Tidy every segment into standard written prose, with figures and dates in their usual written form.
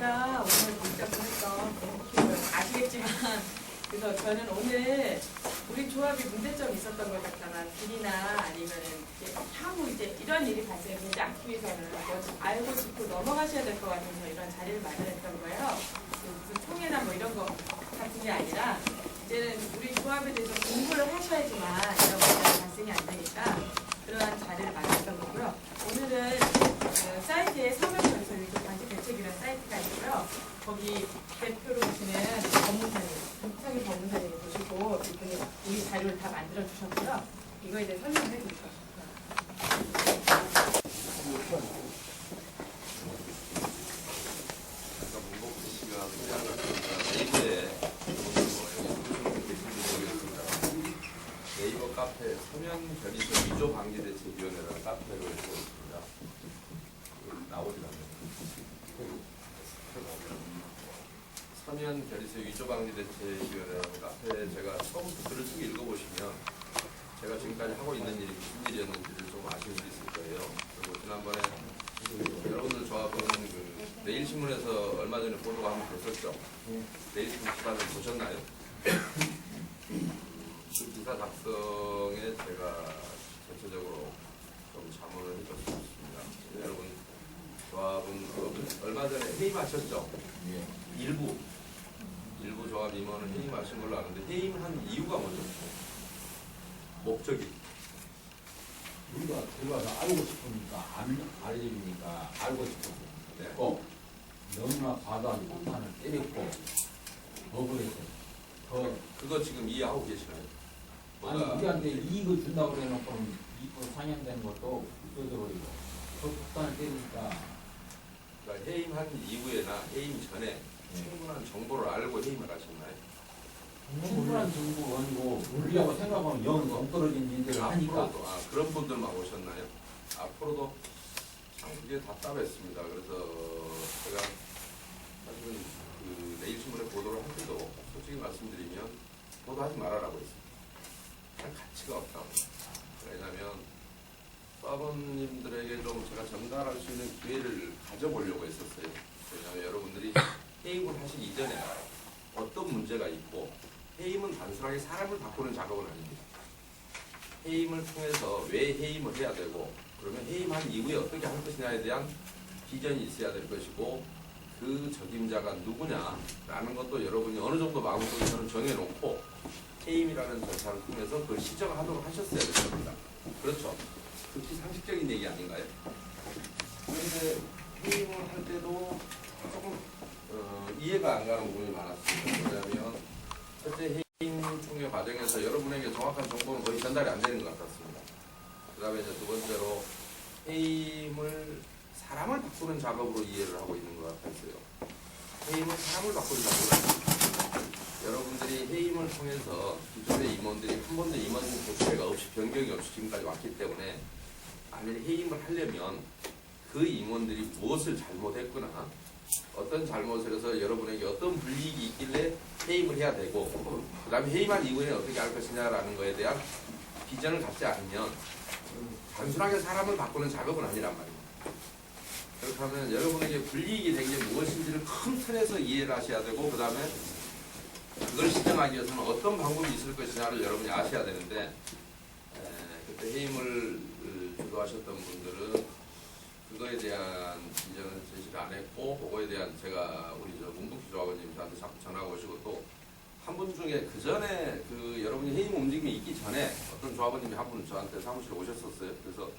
제가 오늘 문자 보냈던 아시겠지만 그래서 저는 오늘 우리 조합이 문제점이 있었던 것 같다나 비리나 아니면은 이제 향후 이제 이런 일이 발생되지 않기 위해서는 알고 짚고 넘어가셔야 될 것 같아서 이런 자리를 마련했던 거예요. 무슨 총회나 뭐 이런 거 같은 게 아니라 이제는 우리 조합에 대해서 공부를 하셔야지만 이런 문제가 발생이 안 되니까 그러한 자리를 마련했던 거고요. 오늘은 그 사이트에 서명전서 유도 방지 대책이라는 사이트가 있고요. 거기 대표로 오시는 법무사님, 박창희 법무사님 보시고 이분이 우리 자료를 다 만들어 주셨고요. 이거에 대해 설명을 해드릴 겁니다. 아까 문복수 씨가 소개한 것처럼 네이버에 네이버 카페 서면 결의서 위조 방지 대책위원회라는 카페를 보고 있습니다. 나오질 않네요. 서면 결의서 위조 방지 대책위원회라는 카페에 제가 처음부터 글을 쭉 읽어보시면 제가 지금까지 하고 있는 일이 무슨 일이었는지를 좀 아실 수 있을 거예요. 그리고 지난번에 여러분들 조합은 그 내일신문에서 얼마 전에 보도가 한번 됐었죠. 내일신문 기사를 보셨나요? 그 기사 작성에 제가 전체적으로 좀 자문을 해줬습니다. 여러분 조합은 얼마 전에 해임하셨죠? 일부 조합 임원은 해임하신 걸로 아는데 해임을 한 이유가 뭐죠? 목적이 우리가 들어가서 알고 싶으니까 안 알려주니까 알고 싶고 네. 너무나 과도한 폭탄을 때렸고 법원에서 더 그거 지금 이해하고 계시나요? 아니 우리한테 이익을 준다고 해놓고는 이익을 상향되는 것도 없어져버리고 더 폭탄을 때리니까 그러니까 해임한 이후에나 해임 전에 충분한 정보를 알고 해임을 하셨나요? 충분한 정보가 아니고 우리하고 생각하면 영 동떨어진 일들을 하니까 앞으로도 그런 분들만 오셨나요? 앞으로도 참 그게 답답했습니다. 그래서 제가 사실은 그 내일신문에 보도를 할 때도 솔직히 말씀드리면 보도하지 말아라고 했습니다. 그냥 가치가 없다고. 왜냐하면 서버님들에게 좀 제가 전달할 수 있는 기회를 가져보려고 했었어요. 왜냐하면 여러분들이 해임을 하시기 이전에 어떤 문제가 있고 해임은 단순하게 사람을 바꾸는 작업은 아닙니다. 해임을 통해서 왜 해임을 해야 되고 그러면 해임한 이후에 어떻게 할 것이냐에 대한 비전이 있어야 될 것이고 그 적임자가 누구냐라는 것도 여러분이 어느 정도 마음속에서는 정해놓고 해임이라는 절차를 통해서 그걸 시정하도록 하셨어야 될 겁니다. 그렇죠? 극히 상식적인 얘기 아닌가요? 그런데 해임을 할 때도 조금 이해가 안 가는 부분이 많았습니다. 왜냐하면 첫째 해임 총회 과정에서 여러분에게 정확한 정보는 거의 전달이 안 되는 것 같았습니다. 그 다음에 이제 두 번째로 해임을 사람을 바꾸는 작업으로 이해를 하고 있는 것 같았어요. 해임은 사람을 바꾸는 작업은 아닙니다. 여러분들이 해임을 통해서 기존의 임원들이 한 번도 임원 교체가 없이 변경이 없이 지금까지 왔기 때문에 만약에 해임을 하려면 그 임원들이 무엇을 잘못했거나 어떤 잘못을 해서 여러분에게 어떤 불이익이 있길래 해임을 해야 되고 그 다음에 해임한 이후에는 어떻게 할 것이냐라는 것에 대한 비전을 갖지 않으면 단순하게 사람을 바꾸는 작업은 아니란 말입니다. 그렇게 하면 여러분에게 불이익이 된 게 무엇인지를 큰 틀에서 이해를 하셔야 되고 그 다음에 그걸 시정하기 위해서는 어떤 방법이 있을 것이냐를 여러분이 아셔야 되는데 그때 해임을 주도하셨던 분들은 그거에 대한 비전을 제시를 안 했고 그거에 대한 제가 우리 문복희 조합원님 저한테 자꾸 전화가 오시고 또 한 분 중에 그 전에 그 여러분이 해임 움직임이 있기 전에 어떤 조합원님이 한 분 저한테 사무실에 오셨었어요. 그래서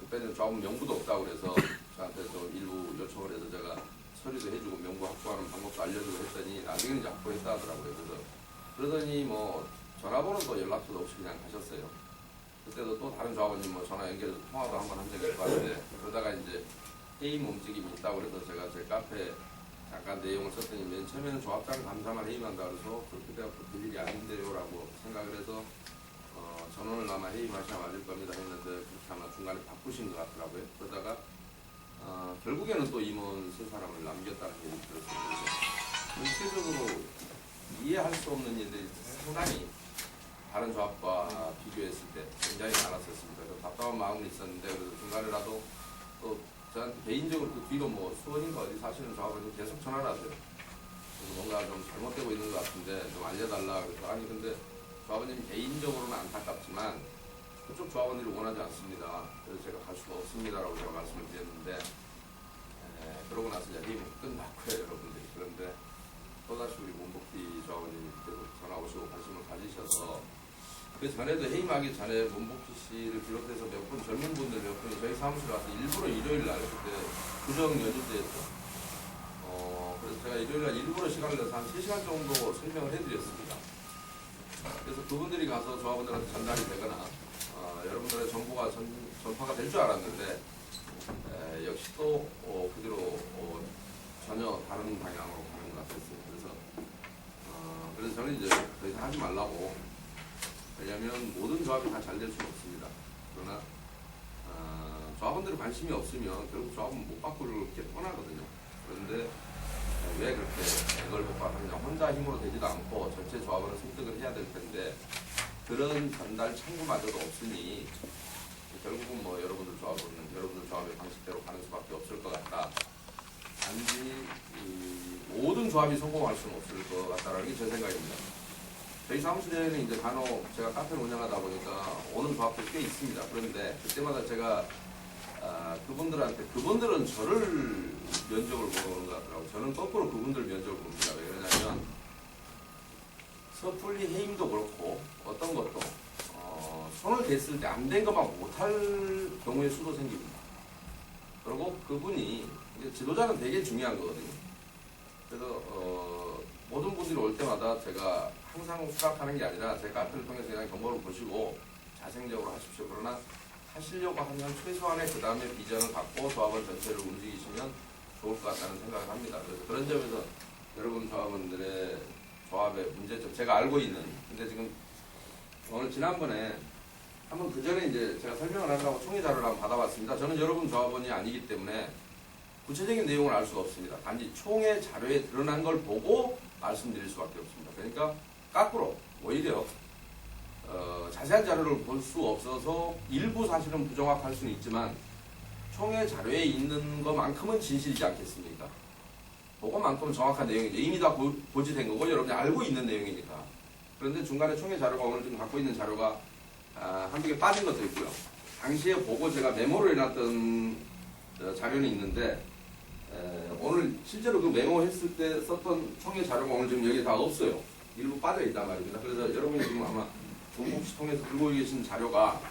그때는 조합원 명부도 없다고 그래서 저한테 또 일부 요청을 해서 제가 서류도 해주고 명부 확보하는 방법도 알려주고 했더니 나중에는 이제 확보했다 하더라고요. 그래서 그러더니 뭐 전화번호도 연락처도 없이 그냥 가셨어요. 그때도 또 다른 조합원님 뭐 전화 연결해서 통화도 한번 한 적이 있었는데 그러다가 이제 해임 움직임이 있다고 그래서 제가 제 카페에 잠깐 내용을 썼더니 맨 처음에는 조합장 감사만 해임한다 그래서 그렇게 돼갖고 될 일이 아닌데요 라고 생각을 해서 전원을 아마 해임하셔야 맞을 겁니다 했는데 그렇게 아마 중간에 바꾸신 것 같더라고요. 그러다가 결국에는 또 임원 세 사람을 남겼다는 얘기 들었습니다. 전체적으로 이해할 수 없는 일들이 상당히 다른 조합과 비교했을 때 굉장히 많았었습니다. 답답한 마음은 있었는데 그래서 중간에라도 또 저한테 개인적으로 그 뒤로 뭐 수원인가 어디 사시는 조합원이 계속 전화를 하세요. 그래서 뭔가 좀 잘못되고 있는 것 같은데 좀 알려달라. 그래서 아니 근데 조합원님 개인적으로는 안타깝지만 그쪽 조합원들이 원하지 않습니다. 그래서 제가 갈 수가 없습니다라고 제가 말씀을 드렸는데 그러고 나서 이제 회의는 끝났고요, 여러분들이. 그런데 또다시 우리 문복희 조합원님이 계속 전화 오시고 관심을 가지셔서 그 전에도 해임하기 전에 문복희 씨를 비롯해서 몇 분 젊은 분들 몇 분이 저희 사무실에 와서 일부러 일요일 날 그때 구정 연휴 때였죠. 그래서 제가 일요일 날 일부러 시간을 내서 한 3시간 정도 설명을 해드렸습니다. 그래서 그분들이 가서 조합원들한테 전달이 되거나 여러분들의 정보가 전파가 될 줄 알았는데 역시 또 그대로 전혀 다른 방향으로 가는 것 같았어요. 그래서 저는 이제 더 이상 하지 말라고. 왜냐하면 모든 조합이 다 잘 될 수는 없습니다. 그러나 조합원들이 관심이 없으면 결국 조합은 못 바꾸는 게 뻔하거든요. 그런데 왜 그렇게 이걸 못 바꾸느냐. 혼자 힘으로 되지도 않고 전체 조합원을 설득을 해야 될 텐데 그런 전달 창구마저도 없으니 결국은 뭐 여러분들 조합의 방식대로 가는 수밖에 없을 것 같다. 단지 모든 조합이 성공할 수는 없을 것 같다라는 게 제 생각입니다. 저희 사무실에는 이제 간혹 제가 카페를 운영하다 보니까 오는 조합도 꽤 있습니다. 그런데 그때마다 제가 그분들은 저를 면접을 보러 오는 것 같더라고요. 저는 거꾸로 그분들 면접을 봅니다. 왜 그러냐면 섣불리 해임도 그렇고 어떤 것도 손을 댔을 때 안 된 것만 못할 경우의 수도 생깁니다. 그리고 그분이 이제 지도자는 되게 중요한 거거든요. 그래서 모든 분들이 올 때마다 제가 항상 수락하는 게 아니라 제 카페를 통해서 그냥 정보를 보시고 자생적으로 하십시오. 그러나 하시려고 하면 최소한의 그 다음에 비전을 갖고 조합원 전체를 움직이시면 좋을 것 같다는 생각을 합니다. 그래서 그런 점에서 여러분 조합원들의 조합의 문제점 제가 알고 있는 근데 지금 오늘 지난번에 한번 그 전에 이제 제가 설명을 하려고 총회 자료를 한번 받아봤습니다. 저는 여러분 조합원이 아니기 때문에 구체적인 내용을 알 수가 없습니다. 단지 총회 자료에 드러난 걸 보고 말씀드릴 수밖에 없습니다. 그러니까 거꾸로 오히려 자세한 자료를 볼 수 없어서 일부 사실은 부정확할 수는 있지만 총회 자료에 있는 것만큼은 진실이지 않겠습니까? 그것만큼은 정확한 내용이죠. 이미 다 고지된 거고 여러분이 알고 있는 내용이니까. 그런데 중간에 총회 자료가 오늘 지금 갖고 있는 자료가 한두 개 빠진 것도 있고요. 당시에 보고 제가 메모를 해놨던 자료는 있는데 오늘 실제로 그 메모했을 때 썼던 총회 자료가 오늘 지금 여기 다 없어요. 일부 빠져 있단 말입니다. 그래서 여러분이 지금 아마 본국시 통해서 들고 계신 자료가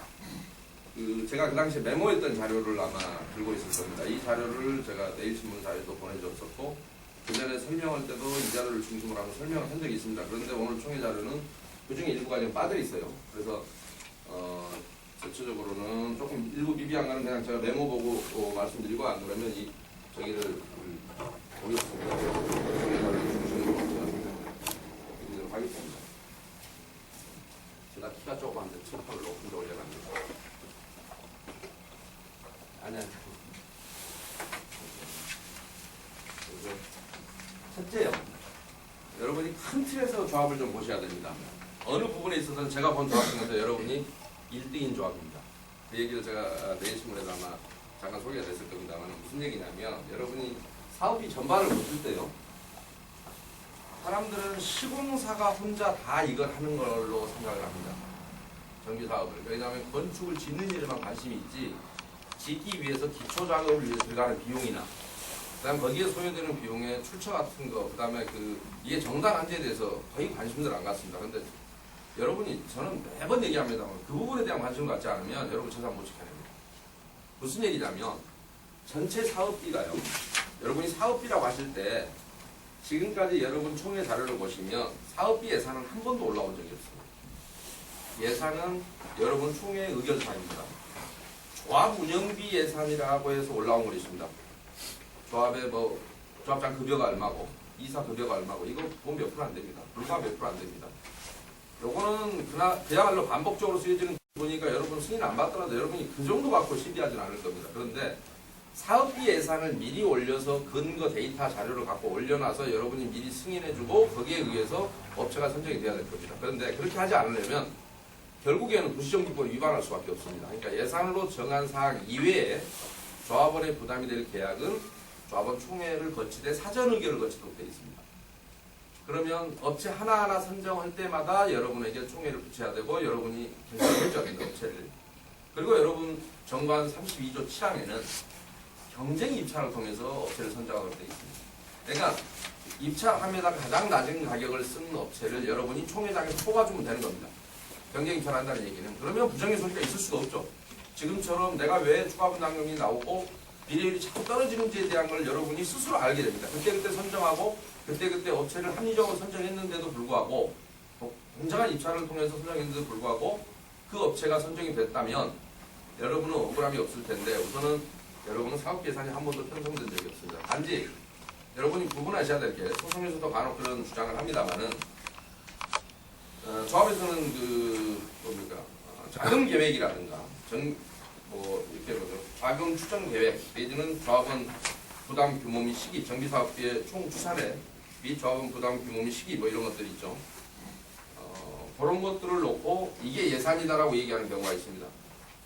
제가 그 당시에 메모했던 자료를 아마 들고 있을 겁니다. 이 자료를 제가 내일신문 자료도 보내줬었고 그 전에 설명할 때도 이 자료를 중심으로 하고 설명을 한 적이 있습니다. 그런데 오늘 총회 자료는 그 중에 일부가 좀 빠져 있어요. 그래서 전체적으로는 조금 일부 미비한 거는 그냥 제가 메모 보고 말씀드리고 안 그러면 저기를 보겠습니다. 총회 자료를 중심으로 드리도록 하겠습니다. 제가 키가 조그만데 칠판을 높은 데 올려놨는데 아니야. 첫째요. 여러분이 큰 틀에서 조합을 좀 보셔야 됩니다. 어느 부분에 있어서는 제가 본 조합 중에서 여러분이 1등인 조합입니다. 그 얘기를 제가 내일신문에도 아마 잠깐 소개가 됐을 겁니다만 무슨 얘기냐면 여러분이 사업비 전반을 보실 때요. 사람들은 시공사가 혼자 다 이걸 하는 걸로 생각을 합니다. 정비사업을. 왜냐하면 건축을 짓는 일에만 관심이 있지 짓기 위해서 기초작업을 위해서 들어가는 비용이나 그 다음에 거기에 소요되는 비용의 출처 같은 거 그 다음에 이게 정당한지에 대해서 거의 관심들 안 갖습니다. 그런데 여러분이 저는 매번 얘기합니다만 그 부분에 대한 관심을 갖지 않으면 여러분 재산 못 지켜냅니다. 무슨 얘기냐면 전체 사업비가요. 여러분이 사업비라고 하실 때 지금까지 여러분 총회 자료를 보시면 사업비 예산은 한 번도 올라온 적이 없습니다. 예산은 여러분 총회 의결사입니다. 조합 운영비 예산이라고 해서 올라온 거 있습니다. 조합의 조합장 급여가 얼마고 이사 급여가 얼마고 이거 보면 몇 프로 안 됩니다. 불과 몇 프로 안 됩니다. 요거는 그야말로 반복적으로 쓰여지는 보니까 여러분 승인 안 받더라도 여러분이 그 정도 갖고 시비하진 않을 겁니다. 그런데 사업비 예산을 미리 올려서 근거 데이터 자료를 갖고 올려놔서 여러분이 미리 승인해주고 거기에 의해서 업체가 선정이 돼야 될 겁니다. 그런데 그렇게 하지 않으려면 결국에는 구시정기법을 위반할 수밖에 없습니다. 그러니까 예산으로 정한 사항 이외에 조합원의 부담이 될 계약은 조합원 총회를 거치되 사전 의결을 거치도록 되어 있습니다. 그러면 업체 하나하나 선정할 때마다 여러분에게 총회를 붙여야 되고 여러분이 결정해줘야 됩니다. 업체를. 그리고 여러분 정관 32조 7항에는 경쟁 입찰을 통해서 업체를 선정하도록 되어 있습니다. 그러니까 입찰함에다 가장 낮은 가격을 쓴 업체를 여러분이 총회장에 뽑아주면 되는 겁니다. 경쟁 입찰을 한다는 얘기는. 그러면 부정의 소리가 있을 수가 없죠. 지금처럼 내가 왜 추가 분담금이 나오고 비례율이 자꾸 떨어지는지에 대한 걸 여러분이 스스로 알게 됩니다. 그때그때 선정하고 그때그때 업체를 합리적으로 선정했는데도 불구하고 공정한 입찰을 통해서 선정했는데도 불구하고 그 업체가 선정이 됐다면 여러분은 억울함이 없을 텐데 우선은 여러분은 사업 예산이 한 번도 편성된 적이 없습니다. 단지 여러분이 구분하셔야 될 게 소송에서도 간혹 그런 주장을 합니다만은 조합에서는 그 뭡니까 자금 계획이라든가 이렇게 뭐죠 자금 추정 계획 내지는 조합원 부담 규모 및 시기 정비 사업비의 총 추산액 및 조합원 부담 규모 및 시기 뭐 이런 것들이 있죠. 그런 것들을 놓고 이게 예산이다라고 얘기하는 경우가 있습니다.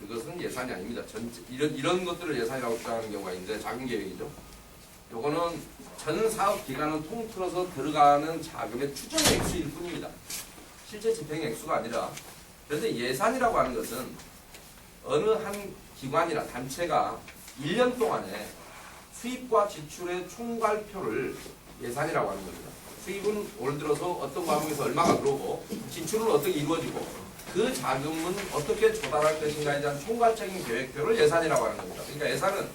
그것은 예산이 아닙니다. 이런 것들을 예산이라고 주장하는 경우가 있는데 자금 계획이죠. 요거는 전 사업 기간을 통틀어서 들어가는 자금의 추정 액수일 뿐입니다. 실제 집행 액수가 아니라. 그런데 예산이라고 하는 것은 어느 한 기관이나 단체가 1년 동안에 수입과 지출의 총괄표를 예산이라고 하는 겁니다. 수입은 올 들어서 어떤 과목에서 얼마가 들어오고 지출은 어떻게 이루어지고 그 자금은 어떻게 조달할 것인가에 대한 총괄적인 계획표를 예산이라고 하는 겁니다. 그러니까 예산은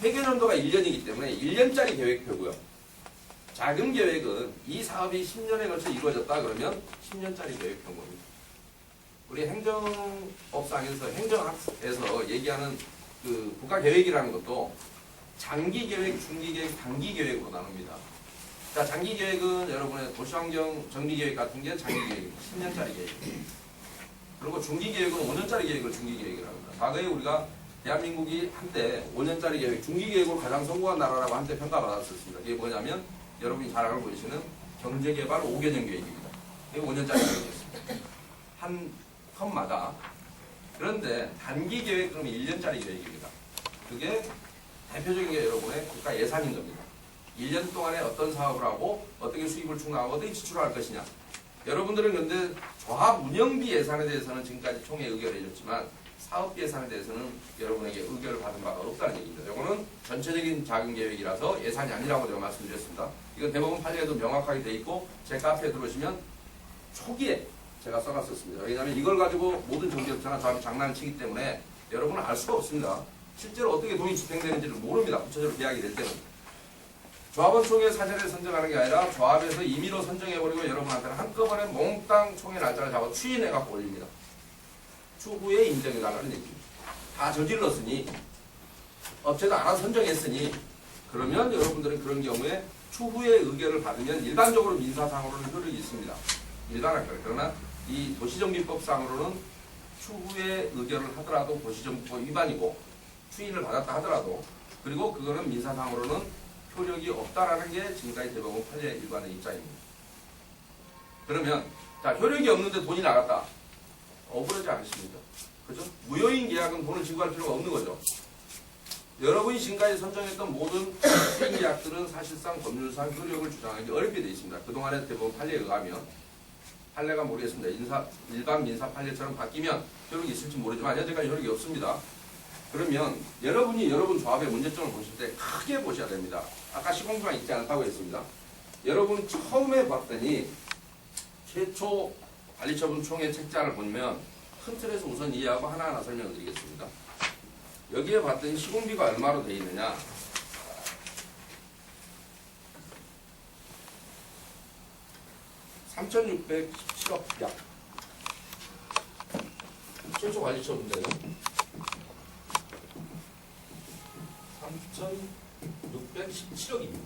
회계연도가 1년이기 때문에 1년짜리 계획표고요. 자금 계획은 이 사업이 10년에 걸쳐 이루어졌다 그러면 10년짜리 계획표인 겁니다. 우리 행정법상에서 행정학에서 얘기하는 그 국가계획이라는 것도 장기계획, 중기계획, 단기계획으로 나눕니다. 자, 장기계획은 여러분의 도시환경 정비계획 같은 게 장기계획입니다. 10년짜리 계획입니다. 그리고 중기계획은 5년짜리 계획을 중기계획이라고 합니다. 과거에 우리가 대한민국이 한때 5년짜리 계획, 중기계획으로 가장 성공한 나라라고 한때 평가받았었습니다. 이게 뭐냐면 여러분이 잘 알고 계시는 경제개발 5개년 계획입니다. 이게 5년짜리 계획이었습니다. 한 텀마다. 그런데 단기계획 그러면 1년짜리 계획입니다. 그게 대표적인 게 여러분의 국가 예산인 겁니다. 1년 동안에 어떤 사업을 하고 어떻게 수입을 충당하고 어떻게 지출을 할 것이냐. 여러분들은 근데 조합 운영비 예산에 대해서는 지금까지 총회 의결해 줬지만 사업비 예산에 대해서는 여러분에게 의결을 받은 바가 없다는 얘기입니다. 이거는 전체적인 자금 계획이라서 예산이 아니라고 제가 말씀드렸습니다. 이건 대법원 판례에도 명확하게 돼 있고 제 카페에 들어오시면 초기에 제가 써놨었습니다. 왜냐하면 이걸 가지고 모든 정비업체나 조합이 장난치기 때문에 여러분은 알 수가 없습니다. 실제로 어떻게 돈이 집행되는지를 모릅니다. 구체적으로 계약이 될 때는. 조합원 총회 사전에 선정하는 게 아니라 조합에서 임의로 선정해버리고 여러분한테는 한꺼번에 몽땅 총회 날짜를 잡아 추인해갖고 올립니다. 추후에 인정해달라는 얘기입니다. 다 저질렀으니 업체도 알아서 선정했으니 그러면 여러분들은 그런 경우에 추후에 의결을 받으면 일반적으로 민사상으로는 효력이 있습니다. 일반학교를. 그러나 이 도시정비법상으로는 추후에 의결을 하더라도 도시정비법 위반이고 추인을 받았다 하더라도 그리고 그거는 민사상으로는 효력이 없다라는 게 지금까지 대법원 판례 일반의 입장입니다. 그러면 자 효력이 없는데 돈이 나갔다. 억울하지 않으십니까? 그죠? 무효인 계약은 돈을 지급할 필요가 없는 거죠. 여러분이 지금까지 선정했던 모든 수익 계약들은 사실상 법률상 효력을 주장하기 어렵게 되어 있습니다. 그동안의 대법원 판례에 의하면 판례가 모르겠습니다. 일반 민사 판례처럼 바뀌면 효력이 있을지 모르지만 현재까지 효력이 없습니다. 그러면 여러분이 여러분 조합의 문제점을 보실 때 크게 보셔야 됩니다. 아까 시공부가 있지 않다고 했습니다. 여러분 처음에 봤더니 최초 관리처분 총회 책자를 보면 큰 틀에서 우선 이해하고 하나하나 설명을 드리겠습니다. 여기에 봤더니 시공비가 얼마로 되어 있느냐. $3,617억 약. 최초 관리처분대요. 3,617억입니다.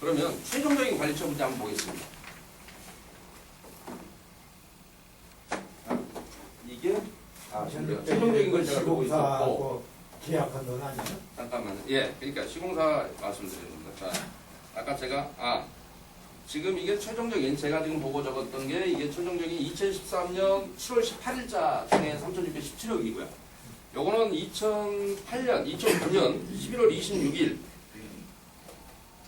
그러면 최종적인 관리처분자 한번 보겠습니다. 이게 최종적인 걸 제가 보고 있었고 계약한 돈 아니야? 잠깐만요. 예, 그러니까 시공사 말씀드립니다. 자, 아까 제가 지금 이게 최종적인 제가 지금 보고 적었던 게 이게 최종적인 2013년 7월 18일자 중에 3,617억이고요. 요거는 2008년, 2009년 11월 26일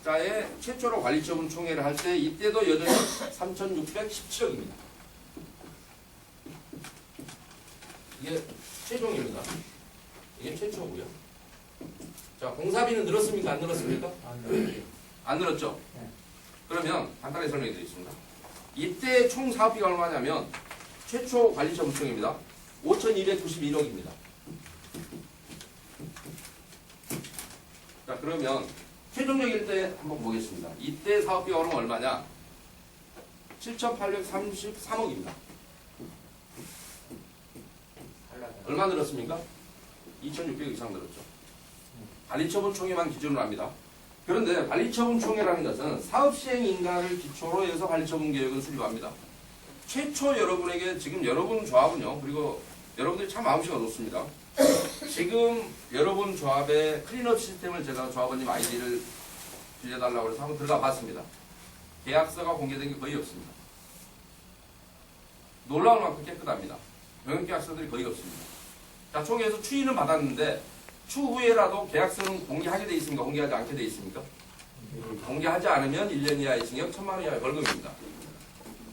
자에 최초로 관리처분 총회를 할 때 이때도 여전히 3,617억입니다. 이게 최종입니다. 이게 최초고요. 자, 공사비는 늘었습니까? 안 늘었습니까? 안 늘었죠? 네. 그러면 간단하게 설명해 드리겠습니다. 이때 총 사업비가 얼마냐면 최초 관리처분 총회입니다. 5,291억입니다. 자, 그러면 최종적일 때 한번 보겠습니다. 이때 사업비가 오르면 얼마냐? 7,833억입니다. 얼마 늘었습니까? 2,600억 이상 늘었죠. 관리처분 총회만 기준으로 합니다. 그런데 관리처분 총회라는 것은 사업시행 인가를 기초로 해서 관리처분 계획을 수립합니다. 최초 여러분에게 지금 여러분 조합은요, 그리고 여러분들이 참 마음씨가 좋습니다. 지금 여러분 조합의 클린업 시스템을 제가 조합원님 아이디를 빌려달라고 해서 한번 들어가 봤습니다. 계약서가 공개된 게 거의 없습니다. 놀라울 만큼 깨끗합니다. 병역계약서들이 거의 없습니다. 자, 총회에서 추인은 받았는데 추후에라도 계약서는 공개하게 돼 있습니까? 공개하지 않게 돼 있습니까? 공개하지 않으면 1년 이하의 징역 1,000만 원 이하의 벌금입니다.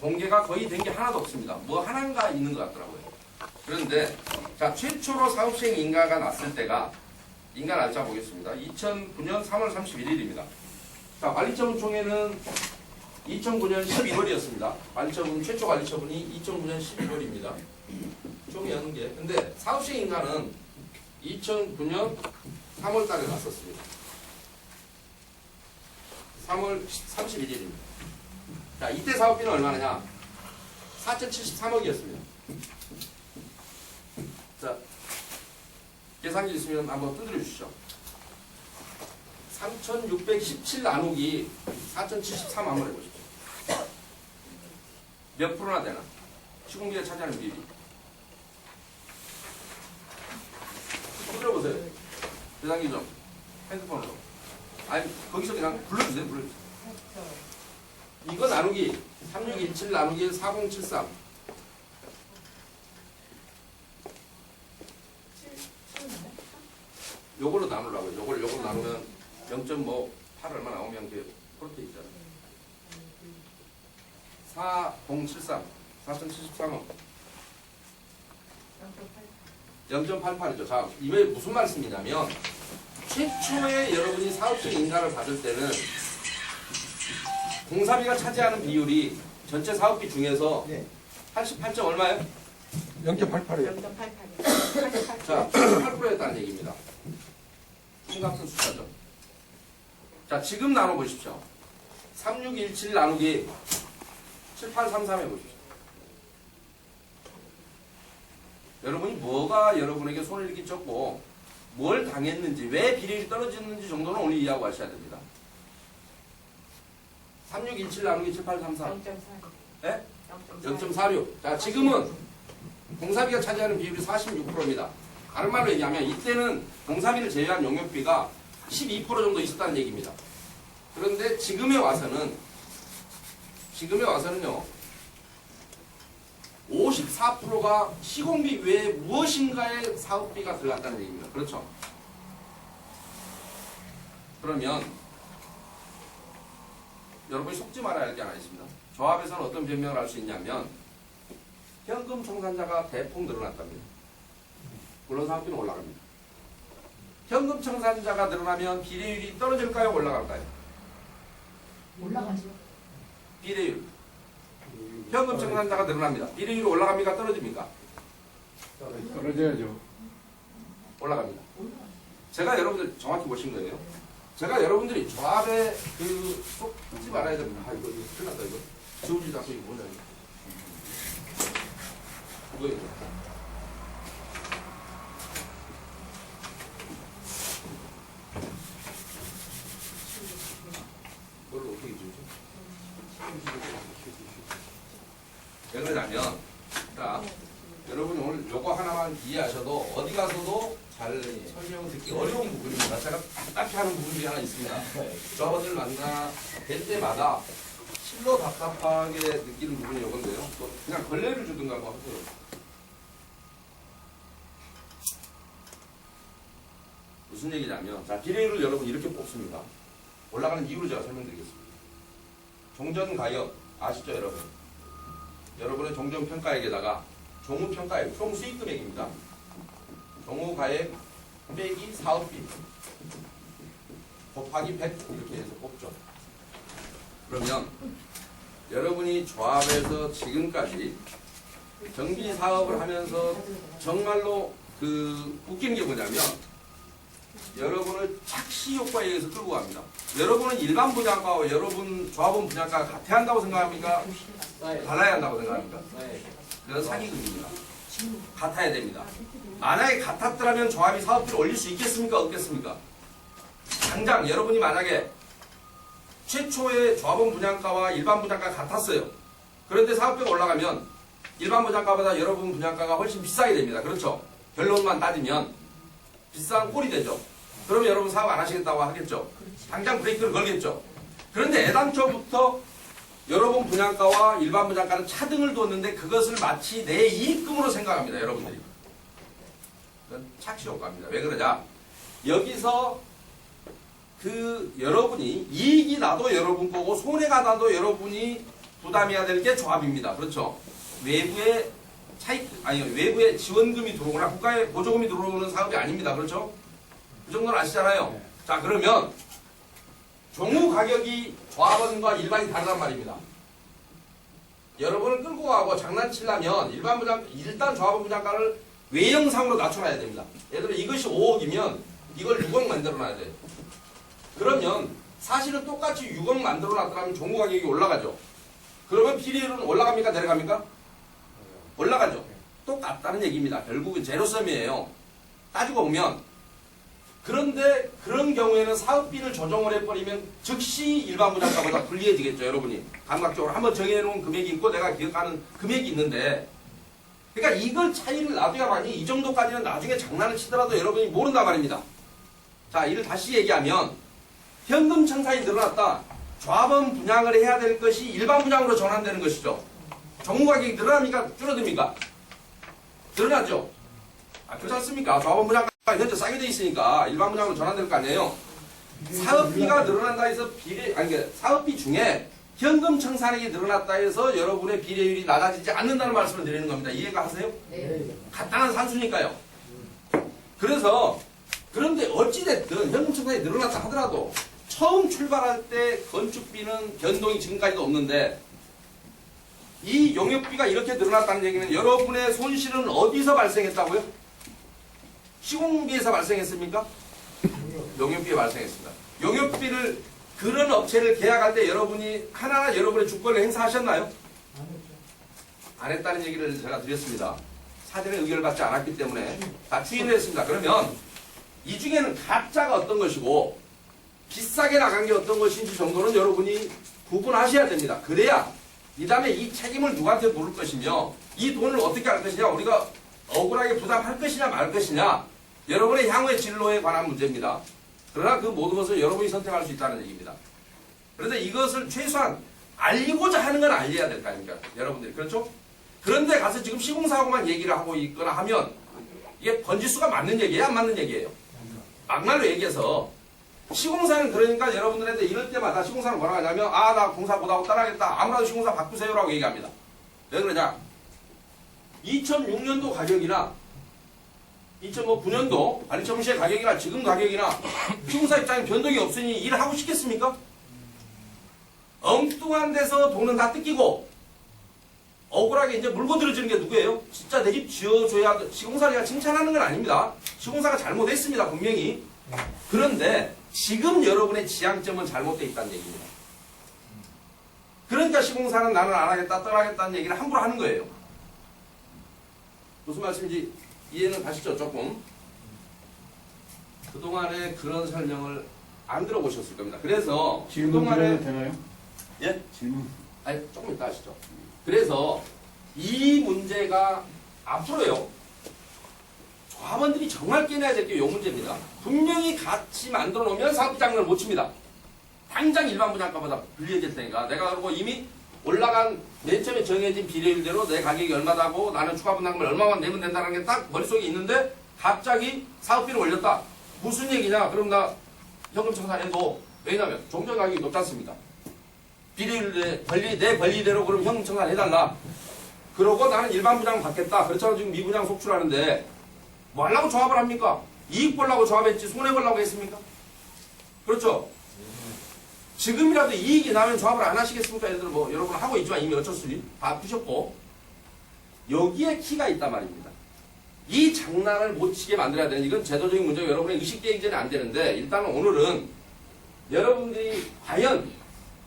공개가 거의 된 게 하나도 없습니다. 뭐 하나인가 있는 것 같더라고요. 그런데 자, 최초로 사업시행 인가가 났을 때가 인가 날짜 보겠습니다. 2009년 3월 31일입니다. 자, 관리처분 총회는 2009년 12월이었습니다. 관리처분 최초 관리처분이 2009년 12월입니다. 총회 하는 게. 근데 사업시행 인가는 2009년 3월 달에 났었습니다. 3월 31일입니다. 자, 이때 사업비는 얼마냐? 4,073억이었습니다. 자, 계산기 있으면 한번 두드려 주시죠. 3,617 나누기 4,073 한번 해보십시오. 몇 프로나 되나? 시공비가 차지하는 비율이. 두드려보세요. 계산기 좀. 핸드폰으로. 아니, 거기서 그냥 불러주세요. 이거 나누기 3617 나누기 4073. 요걸로 나누라고요. 요걸로 나누면 0.8 얼마 나오면 그렇게 있잖아요. 4073 4073원 0.88이죠. 자, 이게 무슨 말씀이냐면 최초에 여러분이 사업시행 인가를 받을 때는 공사비가 차지하는 비율이 전체 사업비 중에서 88점 얼마예요? 0.88이에요. 0.88. 자, 88%였다는 얘기입니다. 심각한 숫자죠. 자, 지금 나눠보십시오. 3617 나누기 7833 해보십시오. 여러분이 뭐가 여러분에게 손해를 끼쳤고 뭘 당했는지, 왜 비율이 떨어졌는지 정도는 오늘 이해하고 가셔야 됩니다. 3617 나누기 7833. 0.4. 네? 0.46. 자, 지금은 공사비가 차지하는 비율이 46%입니다. 다른 말로 얘기하면 이때는 공사비를 제외한 용역비가 12% 정도 있었다는 얘기입니다. 그런데 지금에 와서는요, 54%가 시공비 외에 무엇인가의 사업비가 들어갔다는 얘기입니다. 그렇죠? 그러면 여러분이 속지 말아야 할 게 하나 있습니다. 조합에서는 어떤 변명을 할 수 있냐면 현금 청산자가 대폭 늘어났답니다. 물론 사업비는 올라갑니다. 현금 청산자가 늘어나면 비례율이 떨어질까요? 올라갈까요? 올라가죠. 비례율. 현금 청산자가 늘어납니다. 비례율이 올라갑니까? 떨어집니까? 떨어져야죠. 올라갑니다. 제가 여러분들 정확히 보신 거예요. 제가 여러분들이 조합에 속지 말아야 됩니다. 아, 이거 큰일 났다, 이거. 지우지도 않고, 이거 뭐냐, 이거. 이거. 이걸로 어떻게 지우죠? 왜 그러냐면, 자, 여러분이 오늘 요거 하나만 이해하셔도 어디 가서도 잘 설명을 듣기 어려운 부분입니다. 제가 답답해 하는 부분이 하나 있습니다. 조합원들 만나 뵐 때마다 실로 답답하게 느끼는 부분이 요건데요. 또 그냥 걸레를 주든가 뭐 하세요. 무슨 얘기냐면, 자, 비례율을 여러분 이렇게 뽑습니다. 올라가는 이유를 제가 설명드리겠습니다. 종전가격 아시죠, 여러분? 여러분의 종전평가액에다가 종후평가액, 총 수익금액입니다. 종후가액 빼기 사업비 곱하기 100 이렇게 해서 뽑죠. 그러면 여러분이 조합에서 지금까지 정비 사업을 하면서 정말로 웃긴 게 뭐냐면 여러분을 착시 효과에 의해서 끌고 갑니다. 여러분은 일반 분양가와 여러분 조합원 분양가가 같아야 한다고 생각합니까? 달라야 한다고 생각합니까? 그건 사기극입니다. 같아야 됩니다. 만약에 같았더라면 조합이 사업비를 올릴 수 있겠습니까? 없겠습니까? 당장 여러분이 만약에 최초의 조합원 분양가와 일반 분양가가 같았어요. 그런데 사업비가 올라가면 일반 분양가보다 여러분 분양가가 훨씬 비싸게 됩니다. 그렇죠? 결론만 따지면 비싼 꼴이 되죠. 그러면 여러분 사업 안 하시겠다고 하겠죠. 당장 브레이크를 걸겠죠. 그런데 애당초부터 여러분 분양가와 일반 분양가는 차등을 뒀는데 그것을 마치 내 이익금으로 생각합니다. 여러분들이. 그건 착시 효과입니다. 왜 그러냐? 여기서 여러분이 이익이 나도 여러분 거고 손해가 나도 여러분이 부담해야 될 게 조합입니다. 그렇죠? 외부의 외부의 지원금이 들어오거나 국가의 보조금이 들어오는 사업이 아닙니다. 그렇죠? 그 정도는 아시잖아요. 자, 그러면 종후 가격이 조합원과 일반이 다르단 말입니다. 여러분을 끌고 가고 장난치려면 일단 조합원 분양가를 외형상으로 낮춰놔야 됩니다. 예를 들어 이것이 5억이면 이걸 6억 만들어놔야 돼요. 그러면 사실은 똑같이 6억 만들어놨더라면 종후 가격이 올라가죠. 그러면 비례율은 올라갑니까? 내려갑니까? 올라가죠. 똑같다는 얘기입니다. 결국은 제로섬이에요. 따지고 보면. 그런데 그런 경우에는 사업비를 조정을 해버리면 즉시 일반 분양가보다 불리해지겠죠. 여러분이 감각적으로 한번 정해놓은 금액이 있고 내가 기억하는 금액이 있는데, 그러니까 이걸 차이를 놔둬야만이 이 정도까지는 나중에 장난을 치더라도 여러분이 모른단 말입니다. 자, 이를 다시 얘기하면 현금 청산이 늘어났다. 조합원 분양을 해야 될 것이 일반 분양으로 전환되는 것이죠. 종후 가격이 늘어납니까? 줄어듭니까? 늘어나죠. 그렇지 않습니까? 조합원 분양가가 현재 싸게 돼 있으니까 일반 분양으로 전환될 거 아니에요. 사업비가 늘어난다 해서 사업비 중에 현금 청산액이 늘어났다 해서 여러분의 비례율이 낮아지지 않는다는 말씀을 드리는 겁니다. 이해가 하세요? 네. 간단한 산수니까요. 그래서 그런데 어찌됐든 현금 청산이 늘어났다 하더라도 처음 출발할 때 건축비는 변동이 지금까지도 없는데 이 용역비가 이렇게 늘어났다는 얘기는 여러분의 손실은 어디서 발생했다고요? 시공비에서 발생했습니까? 용역비에 발생했습니다. 용역비를 그런 업체를 계약할 때 여러분이 하나하나 여러분의 주권을 행사하셨나요? 안 했다는 얘기를 제가 드렸습니다. 사전에 의결을 받지 않았기 때문에 다 추인을 했습니다. 그러면 이 중에는 가짜가 어떤 것이고 비싸게 나간 게 어떤 것인지 정도는 여러분이 구분하셔야 됩니다. 그래야 이 다음에 이 책임을 누구한테 물을 것이며 이 돈을 어떻게 할 것이냐, 우리가 억울하게 부담할 것이냐 말 것이냐, 여러분의 향후의 진로에 관한 문제입니다. 그러나 그 모든 것을 여러분이 선택할 수 있다는 얘기입니다. 그런데 이것을 최소한 알고자 하는 건 알려야 될 거 아닙니까? 여러분들이. 그렇죠? 그런데 가서 지금 시공사하고만 얘기를 하고 있거나 하면 이게 번지수가 맞는 얘기예요? 안 맞는 얘기예요? 막말로 얘기해서 시공사는 그러니까 여러분들한테 이럴 때마다 시공사는 뭐라고 하냐면 나 공사 못하고 따라하겠다. 아무라도 시공사 바꾸세요라고 얘기합니다. 왜 그러냐? 2006년도 가격이나 2009년도 관리청시의 가격이나 지금 가격이나 시공사 입장에 변동이 없으니 일을 하고 싶겠습니까? 엉뚱한 데서 돈은 다 뜯기고 억울하게 이제 물고 들어지는 게 누구예요? 진짜 내 집 지어줘야, 시공사를 제가 칭찬하는 건 아닙니다. 시공사가 잘못했습니다. 분명히. 그런데 지금 여러분의 지향점은 잘못되어 있다는 얘기입니다. 그러니까 시공사는 나는 안 하겠다, 떠나겠다는 얘기를 함부로 하는 거예요. 무슨 말씀인지 이해는 가시죠? 조금. 그동안에 그런 설명을 안 들어보셨을 겁니다. 그래서 질문 그동안에 드려도 되나요? 예? 질문. 아니, 조금 이따 하시죠. 그래서 이 문제가 앞으로요, 조합원들이 정말 깨내야 될 게 이 문제입니다. 분명히 같이 만들어 놓으면 사업비 장난을 못 칩니다. 당장 일반 분양가보다 불리해질 테니까 내가 그러고 이미 올라간 맨 처음에 정해진 비례율대로 내 가격이 얼마다고 나는 추가 분담금을 얼마만 내면 된다는 게 딱 머릿속에 있는데 갑자기 사업비를 올렸다. 무슨 얘기냐? 그럼 나 현금 청산해도 왜냐면 종전 가격이 높지 않습니까? 비리를 내 권리대로 그럼 현금 청산해달라. 그러고 나는 일반 분양 받겠다. 그렇잖아 지금 미분양 속출하는데 뭐 하려고 조합을 합니까? 이익 보려고 조합했지 손해 보려고 했습니까? 그렇죠? 지금이라도 이익이 나면 조합을 안 하시겠습니까? 예를 들어 뭐 여러분 하고 있지만 이미 어쩔 수 없이 다 푸셨고 여기에 키가 있단 말입니다. 이 장난을 못 치게 만들어야 되는 이건 제도적인 문제고 여러분의 의식계획전이 안 되는데 일단은 오늘은 여러분들이 과연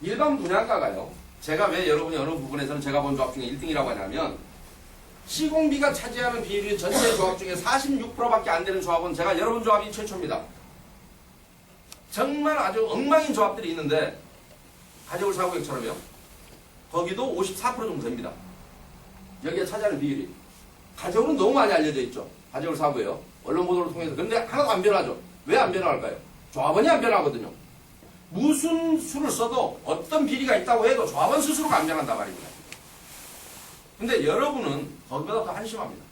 일반 분양가가요. 제가 왜 여러분이 어느 부분에서는 제가 본 조합 중에 1등이라고 하냐면 시공비가 차지하는 비율이 전체 조합 중에 46%밖에 안 되는 조합은 제가 여러분 조합이 최초입니다. 정말 아주 엉망인 조합들이 있는데 가족을 사고객처럼요. 거기도 54% 정도 됩니다. 여기에 차지하는 비율이. 가족은 너무 많이 알려져 있죠. 가족을 사고예요. 언론 보도를 통해서. 그런데 하나도 안 변하죠. 왜 안 변할까요? 조합원이 안 변하거든요. 무슨 수를 써도 어떤 비리가 있다고 해도 조합원 스스로가 안 변한단 말입니다. 근데 여러분은 거기보다 더 한심합니다.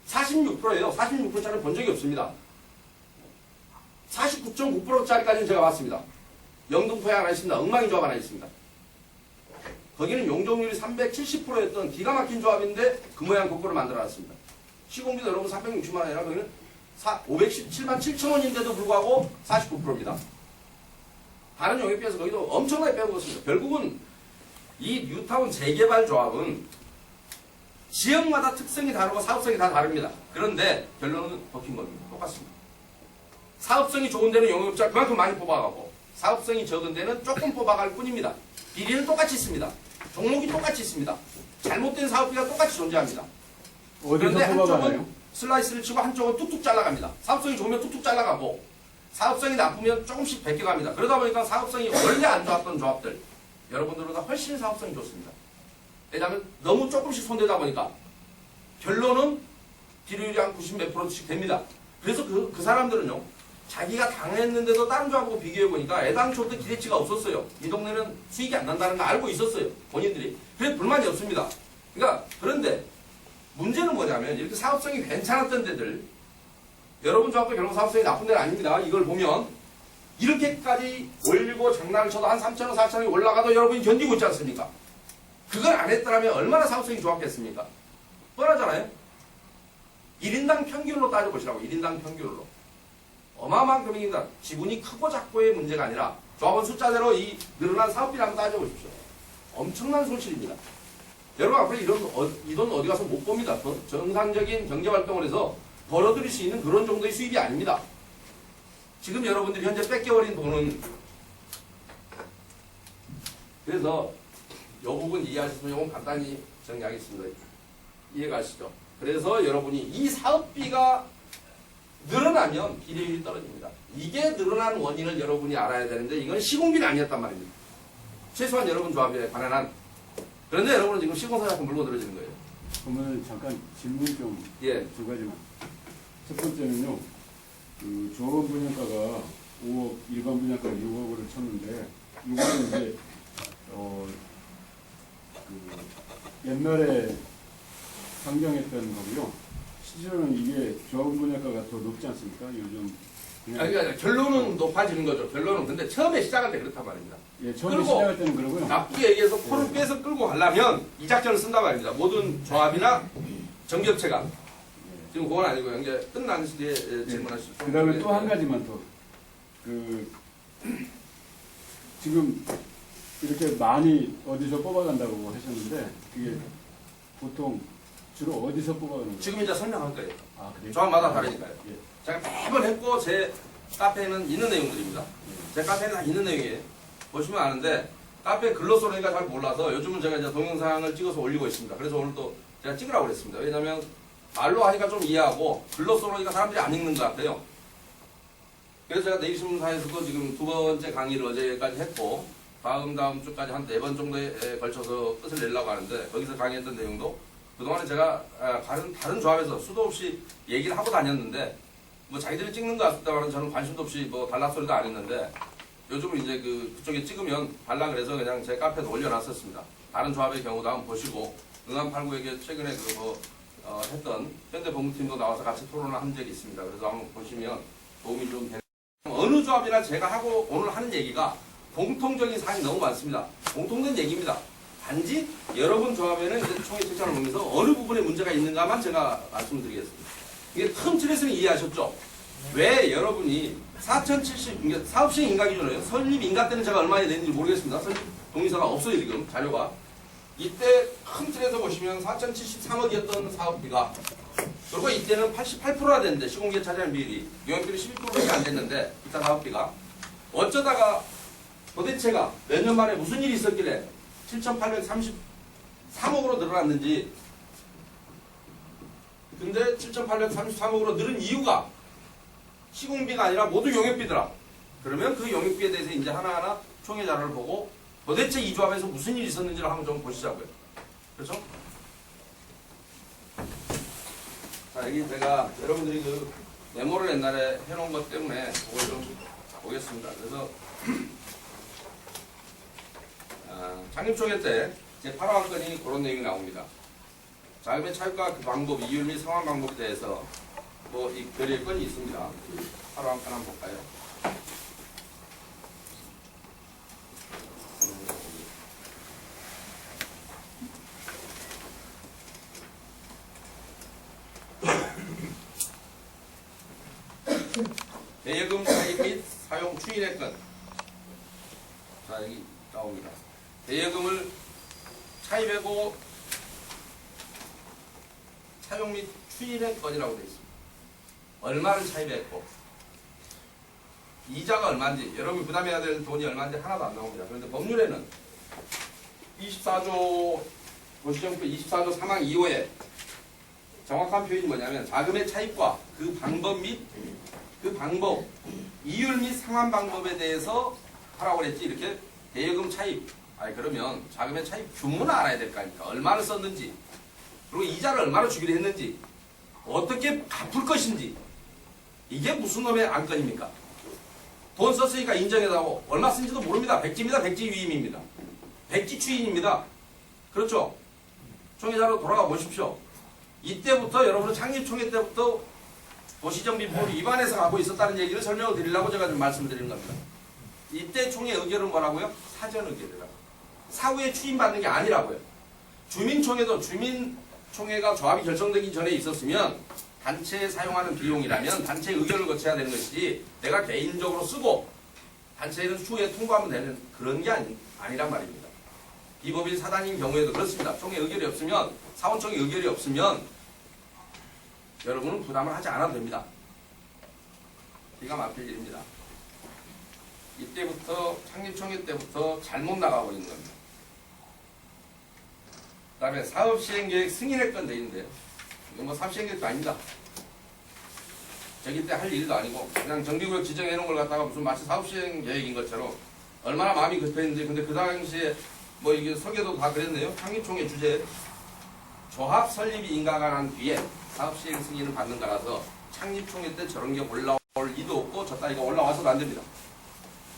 46%예요. 46%짜리 본 적이 없습니다. 49.9%짜리까지는 제가 봤습니다. 영등포에 하나 있습니다. 엉망인 조합 하나 있습니다. 거기는 용적률이 370%였던 기가 막힌 조합인데 그 모양 곡고를 만들어놨습니다. 시공비도 여러분 460만 원이라 거기는 517만 7천 원인데도 불구하고 49%입니다. 다른 용역에 비해서 거기도 엄청나게 빼먹었습니다. 결국은 이 뉴타운 재개발 조합은 지역마다 특성이 다르고 사업성이 다 다릅니다. 그런데 결론은 버킨 겁니다. 똑같습니다. 사업성이 좋은 데는 용역업자 그만큼 많이 뽑아가고 사업성이 적은 데는 조금 뽑아갈 뿐입니다. 비리는 똑같이 있습니다. 종목이 똑같이 있습니다. 잘못된 사업비가 똑같이 존재합니다. 그런데 한쪽은 슬라이스를 치고 한쪽은 뚝뚝 잘라갑니다. 사업성이 좋으면 뚝뚝 잘라가고 사업성이 나쁘면 조금씩 베껴갑니다. 그러다 보니까 사업성이 원래 안 좋았던 조합들 여러분들보다 훨씬 사업성이 좋습니다. 왜냐하면 너무 조금씩 손대다 보니까 결론은 비료율이 한 90 몇 %씩 됩니다. 그래서 그 사람들은요 자기가 당했는데도 다른 조합하고 비교해보니까 애당초부터 기대치가 없었어요. 이 동네는 수익이 안 난다는 거 알고 있었어요. 본인들이. 그래서 불만이 없습니다. 그러니까 그런데 문제는 뭐냐면 이렇게 사업성이 괜찮았던 데들 여러분 조합도 결국 사업성이 나쁜 데는 아닙니다. 이걸 보면 이렇게까지 올리고 장난을 쳐도 한 3,000원, 4,000원이 올라가도 여러분이 견디고 있지 않습니까? 그걸 안 했더라면 얼마나 사업성이 좋았겠습니까? 뻔하잖아요. 1인당 평균으로 따져보시라고. 1인당 평균으로. 어마어마한 금액입니다. 지분이 크고 작고의 문제가 아니라 조합원 숫자대로 이 늘어난 사업비를 한번 따져보십시오. 엄청난 손실입니다. 여러분 앞으로 이 돈 어디 가서 못 봅니다. 정상적인 경제활동을 해서 벌어들일 수 있는 그런 정도의 수입이 아닙니다. 지금 여러분들이 현재 뺏겨버린 돈은 그래서 이 부분 이해하셨으면 이건 간단히 정리하겠습니다. 이해가시죠? 그래서 여러분이 이 사업비가 늘어나면 비례율이 떨어집니다. 이게 늘어난 원인을 여러분이 알아야 되는데 이건 시공비는 아니었단 말입니다. 최소한 여러분 조합에 관한 한. 그런데 여러분은 지금 시공사 자꾸 물고 들어지는 거예요. 그러면 잠깐 질문 좀 두 가지만. 첫 번째는요. 그 조합원 분양가가 5억, 일반 분양가 6억을 쳤는데 이거는 이제 그 옛날에 상정했던 거고요. 실제로는 이게 조합원 분양가가 더 높지 않습니까? 요즘 그냥 그러니까 결론은 높아지는 거죠. 결론은 근데 처음에 시작할 때 그렇단 말입니다. 예, 처음에 그리고 시작할 때는 그러고요. 나쁘게 얘기해서 코를 빼서 끌고 가려면 이 작전을 쓴단 말입니다. 모든 조합이나 정겹체가. 지금 그건 아니고요. 이제 끝난 시대에 질문하실 수 그 다음에 또 한 가지만 더. 지금 이렇게 많이 어디서 뽑아간다고 하셨는데, 그게 보통 주로 어디서 뽑아가는 거예요? 지금 이제 설명할 거예요. 아, 그래요? 조합마다 다르니까요. 예. 제가 매번 했고 제 카페에는 있는 내용들입니다. 제 카페에는 다 있는 내용이에요. 보시면 아는데 카페 글로 쏘니까 잘 몰라서 요즘은 제가 이제 동영상을 찍어서 올리고 있습니다. 그래서 오늘 또 제가 찍으라고 그랬습니다. 왜냐면 말로 하니까 좀 이해하고 글로 쏘니까 사람들이 안 읽는 것 같아요. 그래서 제가 내일신문사에서도 지금 2번째 강의를 어제까지 했고 다음 주까지 한 4번 정도에 걸쳐서 끝을 내려고 하는데 거기서 강의했던 내용도 그동안에 제가 다른 조합에서 수도 없이 얘기를 하고 다녔는데 뭐 자기들이 찍는 것 같다면 저는 관심도 없이 뭐 달라 소리도 안 했는데 요즘은 이제 그쪽에 찍으면 달라 그래서 그냥 제 카페에 올려놨었습니다. 다른 조합의 경우도 한번 보시고 응암89에게 최근에 했던 현대법무팀도 나와서 같이 토론을 한 적이 있습니다. 그래서 한번 보시면 도움이 좀 되는. 어느 조합이나 제가 하고 오늘 하는 얘기가 공통적인 사항이 너무 많습니다. 공통된 얘기입니다. 단지 여러분 조합에는 이제 총회 책자를 보면서 어느 부분에 문제가 있는가만 제가 말씀을 드리겠습니다. 이게 큰 틀에서는 이해하셨죠? 왜 여러분이 4070, 사업시행 인가 기준으로요. 설립 인가 때는 제가 얼마나 냈는지 모르겠습니다. 설립 동의서가 없어요, 지금 자료가. 이때 큰 틀에서 보시면 4073억이었던 사업비가, 그리고 이때는 88%나 됐는데, 시공개 차지하는 비율이, 용역비율이 12%밖에 안 됐는데, 이따 사업비가. 어쩌다가 도대체가 몇 년 만에 무슨 일이 있었길래 7,833억으로 늘어났는지. 근데 7,833억으로 늘은 이유가 시공비가 아니라 모두 용역비더라. 그러면 그 용역비에 대해서 이제 하나하나 총회 자료를 보고 도대체 이 조합에서 무슨 일이 있었는지를 한번 좀 보시자고요. 그렇죠? 자, 여기 제가 여러분들이 그 메모를 옛날에 해놓은 것 때문에 그걸 좀 보겠습니다. 그래서 창립총회 때 제 8호 안건이 그런 내용이 나옵니다. 자금의 차입과 그 방법, 이율 및 상환 방법에 대해서 뭐 이 결의의 건이 있습니다. 8호 안건 한번 볼까요? 대여금 차입 및 사용 추인의 건. 자, 여기 나옵니다. 대여금을 차입하고 사용 및 추인의 건이라고 되어 있습니다. 얼마를 차입했고 이자가 얼마인지, 여러분이 부담해야 될 돈이 얼마인지 하나도 안 나옵니다. 그런데 법률에는 24조 도시정부 24조 3항 2호에 정확한 표현이 뭐냐면 자금의 차입과 그 방법 및 그 방법, 이율 및 상환 방법에 대해서 하라고 그랬지. 이렇게 대여금 차입. 아니 그러면 자금의 차입 규모는 알아야 될 거 아닙니까? 얼마를 썼는지, 그리고 이자를 얼마나 주기로 했는지, 어떻게 갚을 것인지. 이게 무슨 놈의 안건입니까? 돈 썼으니까 인정해다오. 얼마 쓴지도 모릅니다. 백지입니다. 백지 위임입니다. 백지 추인입니다. 그렇죠? 총회자로 돌아가 보십시오. 이때부터 여러분은 창립총회 때부터 도시정비법을 위반해서 가고 있었다는 얘기를 설명을 드리려고 제가 좀 말씀을 드리는 겁니다. 이때 총회 의결은 뭐라고요? 사전 의결이라고. 사후에 추인받는 게 아니라고요. 주민총회도 주민총회가 조합이 결정되기 전에 있었으면 단체에 사용하는 비용이라면 단체 의결을 거쳐야 되는 것이지 내가 개인적으로 쓰고 단체에는 추후에 통보하면 되는 그런 게 아니란 말입니다. 비법인 사단인 경우에도 그렇습니다. 총회 의결이 없으면, 사원총회 의결이 없으면 여러분은 부담을 하지 않아도 됩니다. 기가 막힐 일입니다. 이때부터 창립총회 때부터 잘못 나가고 있는 겁니다. 그 다음에 사업시행계획 승인의 건 돼 있는데요. 이건 뭐 사업시행계획도 아닙니다. 저기 때 할 일도 아니고 그냥 정비구역 지정해 놓은 걸 갖다가 무슨 마치 사업시행계획인 것처럼 얼마나 마음이 급했는지. 근데 그 당시에 뭐 이게 설계도 다 그랬네요. 창립총회 주제 조합 설립이 인가가 난 뒤에 사업시행 승인을 받는 거라서 창립총회 때 저런 게 올라올 리도 없고 저 따위가 올라와서도 안 됩니다.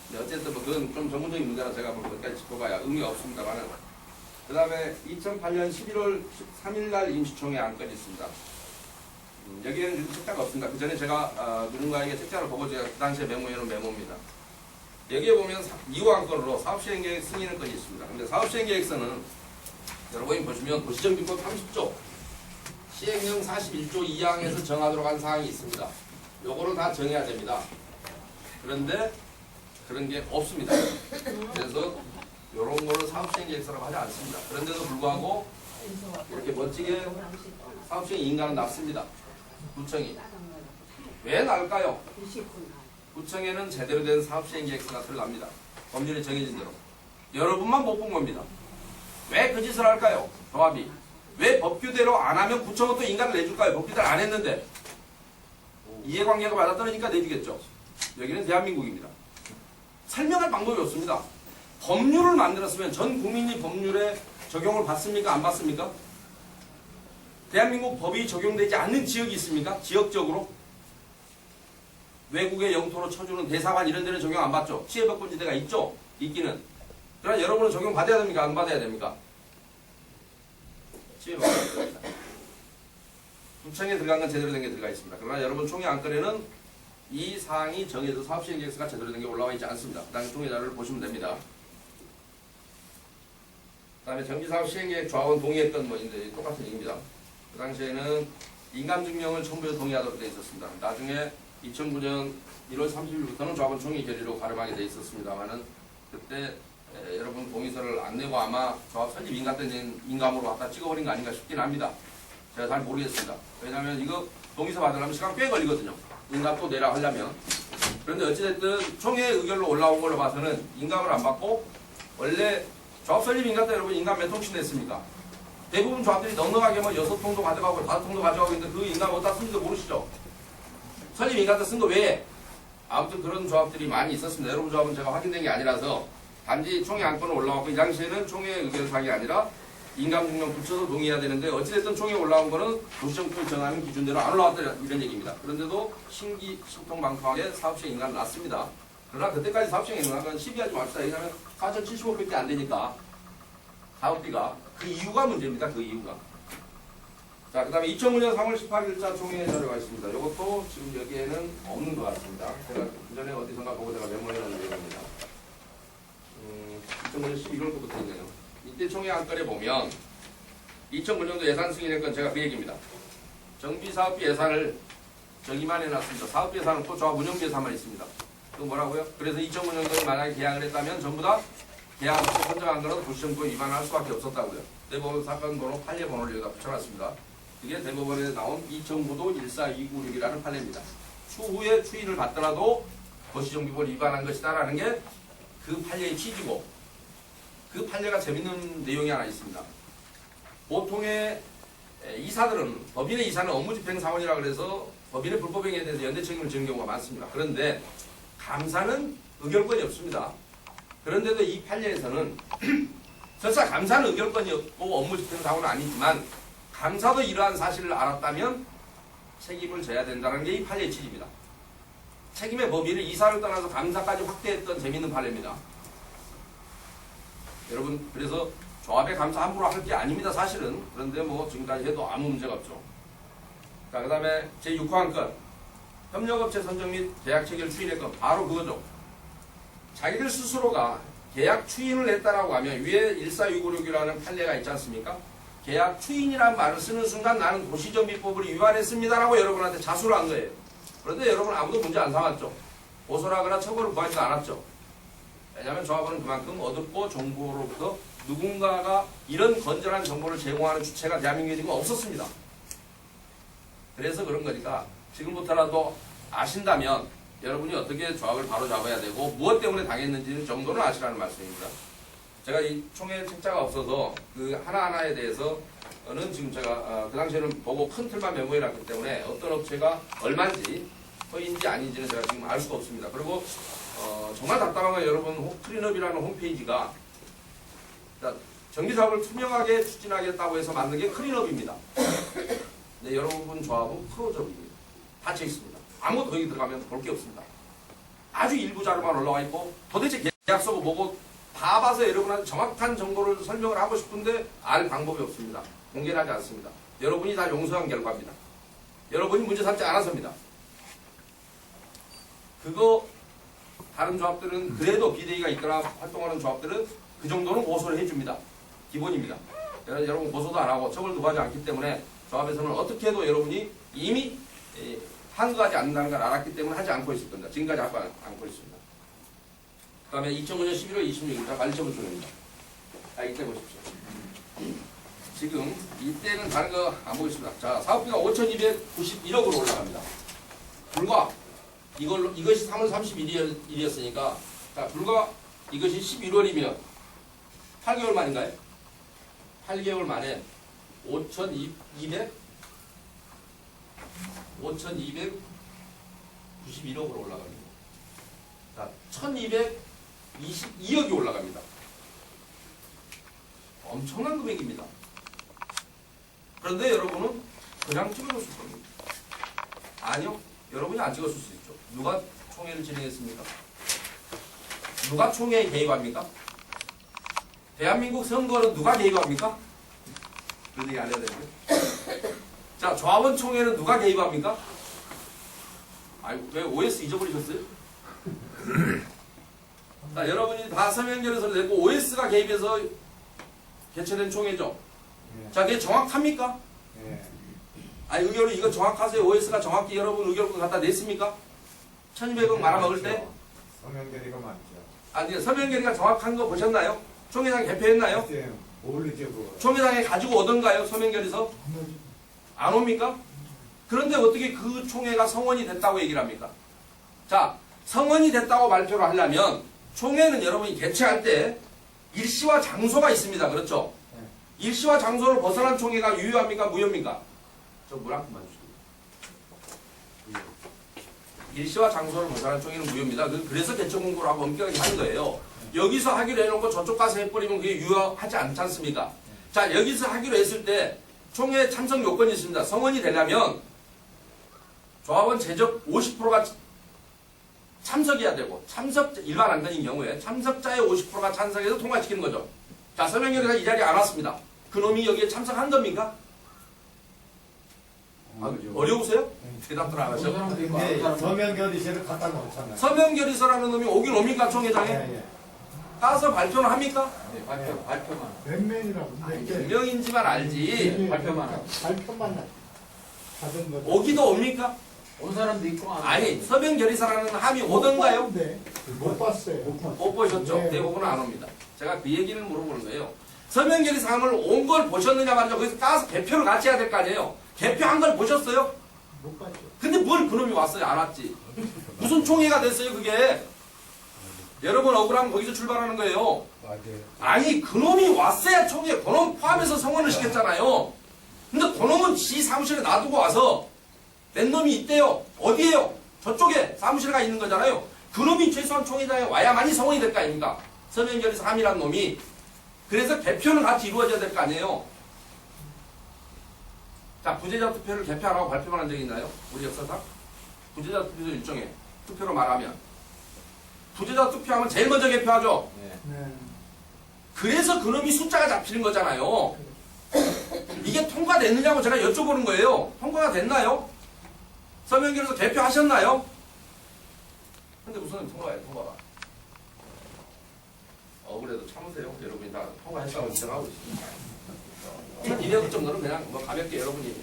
근데 어쨌든 뭐 그건 좀 전문적인 문제라 제가 볼 것까지 짚어봐야 의미가 없습니다만은. 그 다음에 2008년 11월 13일 날 임시총회 안건이 있습니다. 여기에는 지금 책자가 없습니다. 그 전에 제가 누군가에게 책자를 보고 제가 그 당시에 메모해놓은 메모입니다. 여기에 보면 2호 안건으로 사업시행계획 승인의 건이 있습니다. 근데 사업시행계획서는 여러분이 보시면 도시정비법 30조 시행령 41조 2항에서 정하도록 한 사항이 있습니다. 요거를 다 정해야 됩니다. 그런데 그런 게 없습니다. 그래서 요런 거를 사업시행계획서라고 하지 않습니다. 그런데도 불구하고 이렇게 멋지게 사업시행 인가는 났습니다. 구청이. 왜 날까요? 구청에는 제대로 된 사업시행계획서가 들어갑니다. 법률에 정해진 대로. 여러분만 못 본 겁니다. 왜 그 짓을 할까요? 조합이. 왜 법규대로 안 하면 구청은 또 인가를 내줄까요? 법규대로 안 했는데. 이해관계가 맞아떨어지니까 내주겠죠. 여기는 대한민국입니다. 설명할 방법이 없습니다. 법률을 만들었으면 전 국민이 법률에 적용을 받습니까? 안 받습니까? 대한민국 법이 적용되지 않는 지역이 있습니까? 지역적으로. 외국의 영토로 쳐주는 대사관 이런 데는 적용 안 받죠. 치해법권지대가 있죠. 있기는. 그러나 여러분은 적용 받아야 됩니까? 안 받아야 됩니까? 치해법권지대입니다. 구청에 들어간 건 제대로 된 게 들어가 있습니다. 그러나 여러분 총회 안건에는 이 사항이 정해져 사업시행 계획서가 제대로 된 게 올라와 있지 않습니다. 그 다음에 종이 자료를 보시면 됩니다. 그 다음에 정비사업 시행계획 조합원 동의했던 뭐 이제 똑같은 얘기입니다. 그 당시에는 인감증명을 첨부해서 동의하도록 되어 있었습니다. 나중에 2009년 1월 30일부터는 조합원 총회 결의로 가름하게 되어 있었습니다만은 그때 여러분 동의서를 안 내고 아마 조합 설립 인감 때 인감으로 갖다 찍어버린 거 아닌가 싶긴 합니다. 제가 잘 모르겠습니다. 왜냐하면 이거 동의서 받으려면 시간 꽤 걸리거든요. 인감 또 내라 하려면. 그런데 어찌됐든 총회 의결로 올라온 걸로 봐서는 인감을 안 받고 원래 조합 설립 인감 때 여러분 인감 몇 통씩 냈습니까? 대부분 조합들이 넉넉하게 뭐 6통도 가져가고 5통도 가져가고 있는데 그 인감 어디다 쓴지 모르시죠? 설립 인감 때 쓴 거 외에 아무튼 그런 조합들이 많이 있었습니다. 여러분 조합은 제가 확인된 게 아니라서 단지 총회 안건은 올라왔고 이 당시에는 총회 의결사항이 아니라 인감증명 붙여서 동의해야 되는데 어찌됐든 총회에 올라온 거는 도시정통이 정하는 기준대로 안 올라왔다 이런 얘기입니다. 그런데도 신통방통하게 사업시행 인감을 났습니다. 그러나 그때까지 사업시행 인감은 시비하지 맙시다. 왜냐하면 4,075밖에 안 되니까 사업비가 그 이유가 문제입니다. 그 이유가. 자, 그 다음에 2009년 3월 18일자 총회 자료가 있습니다. 이것도 지금 여기에는 없는 것 같습니다. 제가 전에 어디선가 보고 제가 메모해놓은 내용입니다. 2009년 11월 거부터 있네요. 이때 총회 안건에 보면 2009년도 예산 승인했건 제가 그 얘기입니다. 정비사업비 예산을 저기만 해놨습니다. 사업비 예산은 또 조합 운영비 예산만 있습니다. 그 뭐라고요? 그래서 2009년도에 만약에 계약을 했다면 전부 다 계약 없이 선정한 거는 도시정부 위반할 수밖에 없었다고요. 대법원 사건 번호 판례 번호를 여기다 붙여놨습니다. 이게 대법원에 나온 2009도 14296이라는 판례입니다. 추후에 추인을 받더라도 도시정비법 위반한 것이다라는 게 그 판례의 취지고 그 판례가 재밌는 내용이 하나 있습니다. 보통의 이사들은 법인의 이사는 업무집행사원이라 그래서 법인의 불법행위에 대해서 연대 책임을 지는 경우가 많습니다. 그런데 감사는 의결권이 없습니다. 그런데도 이 판례에서는 설사 감사는 의결권이 없고 업무집행사원은 아니지만 감사도 이러한 사실을 알았다면 책임을 져야 된다는 게 이 판례의 취지입니다. 책임의 범위를 이사를 떠나서 감사까지 확대했던 재미있는 판례입니다. 여러분 그래서 조합의 감사 함부로 할 게 아닙니다. 사실은. 그런데 뭐 지금까지 해도 아무 문제가 없죠. 자, 그 다음에 제6호한 건 협력업체 선정 및 계약 체결 추인의 건 바로 그거죠. 자기들 스스로가 계약 추인을 했다라고 하면 위에 14696이라는 판례가 있지 않습니까? 계약 추인이라는 말을 쓰는 순간 나는 도시정비법을 위반했습니다라고 여러분한테 자수를 한 거예요. 그런데 여러분 아무도 문제 안 삼았죠. 고소를 하거나 처벌을 구하지도 않았죠. 왜냐하면 조합원은 그만큼 어둡고 정보로부터 누군가가 이런 건전한 정보를 제공하는 주체가 대한민국에 지금 없었습니다. 그래서 그런 거니까 지금부터라도 아신다면 여러분이 어떻게 조합을 바로 잡아야 되고 무엇 때문에 당했는지 정도는 아시라는 말씀입니다. 제가 이 총회 책자가 없어서 그 하나하나에 대해서는 지금 제가 그 당시에는 보고 큰 틀만 메모해 놨기 때문에 어떤 업체가 얼마인지 허위인지 아닌지는 제가 지금 알 수가 없습니다. 그리고 정말 답답한 건 여러분 클린업이라는 홈페이지가 정비사업을 투명하게 추진하겠다고 해서 만든 게 클린업입니다. 네, 여러분 조합은 프로적입니다. 닫혀 있습니다. 아무것도 거기 들어가면 볼 게 없습니다. 아주 일부 자료만 올라와 있고 도대체 계약서고 뭐고 다 봐서 여러분한테 정확한 정보를 설명을 하고 싶은데 알 방법이 없습니다. 공개를 하지 않습니다. 여러분이 다 용서한 결과입니다. 여러분이 문제 삼지 않아서입니다. 그거 다른 조합들은 그래도 비대위가 있거나 활동하는 조합들은 그 정도는 고소를 해줍니다. 기본입니다. 여러분 고소도 안 하고 처벌도 하지 않기 때문에 조합에서는 어떻게 해도 여러분이 이미 한거하지 않는다는 걸 알았기 때문에 하지 않고 있을 겁니다. 지금까지 하고 않고 있습니다. 그 다음에 2009년 11월 26일자 관리처분 중입니다. 이때 보십시오. 지금 이때는 다른 거 안 보겠습니다. 자, 사업비가 5,291억으로 올라갑니다. 불과 이것이 3월 31일이었으니까 자, 불과 이것이 11월이면 8개월 만인가요? 8개월 만에 5,291억으로 올라갑니다. 자, 1,222억이 올라갑니다. 엄청난 금액입니다. 그런데 여러분은 그냥 찍어줬을 겁니다. 아니요. 여러분이 안 찍었을 수 있죠. 누가 총회를 진행했습니까? 누가 총회에 개입합니까? 대한민국 선거는 누가 개입합니까? 그런 얘기 안 해야 되는데. 자, 조합원 총회는 누가 개입합니까? 아니, 왜 OS 잊어버리셨어요? 자, 여러분이 다 서명결의서를 내고 OS가 개입해서 개최된 총회죠. 자, 그게 정확합니까? 아니, 의결은 이거 정확하세요? OS가 정확히 여러분 의결권 갖다 냈습니까? 1200억 말아먹을 때? 서명결의가 맞죠. 아니, 서명결의가 정확한 거 보셨나요? 총회장 개표했나요? 모르죠 그거. 총회장에 가지고 오던가요? 서명결의서? 안 옵니까? 그런데 어떻게 그 총회가 성원이 됐다고 얘기를 합니까? 자, 성원이 됐다고 발표를 하려면 총회는 여러분이 개최할 때 일시와 장소가 있습니다. 그렇죠? 일시와 장소를 벗어난 총회가 유효합니까? 무효입니까? 저 물 한 푼만 주세요. 일시와 장소를 벗어난 총회는 무효입니다. 그래서 개최 공고를 하고 엄격하게 하는 거예요. 여기서 하기로 해놓고 저쪽 가서 해버리면 그게 유효하지 않지 않습니까? 자, 여기서 하기로 했을 때 총회 참석 요건이 있습니다. 성원이 되려면 조합원 재적 50%가 참석해야 되고, 일반 안건인 경우에 참석자의 50%가 찬성해서 통과시키는 거죠. 자, 서명결의가 이 자리에 안 왔습니다. 그놈이 여기에 참석한 겁니까? 어려우세요? 대답들 안 하셔. 근데 서명결의서를 갖다 놓잖아요. 서명결의서라는 놈이 오긴 옵니까, 총회장에? 가서 발표는 합니까? 네, 발표만. 몇 명이라고? 몇 명인지만 알지. 발표만. 발표만 하던 거. 오기도 옵니까? 온 사람도 있고 안 아니, 서명결의서라는 함이 오던가요? 못 봤어요. 못 보셨죠? 네. 대부분은 안 옵니다. 제가 그 얘기를 물어보는 거예요. 서명결의사항을 온 걸 보셨느냐 말이죠. 거기서 따서 개표를 같이 해야 될 거 아니에요. 개표한 걸 보셨어요? 못 봤죠. 근데 뭘 그놈이 왔어요? 안 왔지. 무슨 총회가 됐어요 그게? 여러분 억울하면 거기서 출발하는 거예요. 아니 그놈이 왔어야 총회 그놈 포함해서 성원을 시켰잖아요. 근데 그놈은 지 사무실에 놔두고 와서 낸 놈이 있대요. 어디에요? 저쪽에 사무실에 가 있는 거잖아요. 그놈이 최소한 총회장에 와야만이 성원이 될 거 아닙니까? 서명결의서 함이란 놈이. 그래서 개표는 같이 이루어져야 될 거 아니에요. 자, 부재자 투표를 개표하라고 발표만 한 적이 있나요? 우리 역사상? 부재자 투표 일종의 투표로 말하면 부재자 투표하면 제일 먼저 개표하죠. 네. 그래서 그놈이 숫자가 잡히는 거잖아요. 이게 통과됐느냐고 제가 여쭤보는 거예요. 통과가 됐나요? 서명결의서 개표하셨나요? 근데 무슨 통과예요, 통과가. 그래도 참으세요. 여러분이 다 통과했다고 인정하고 있습니다. 1200억 정도는 그냥 뭐 가볍게 여러분이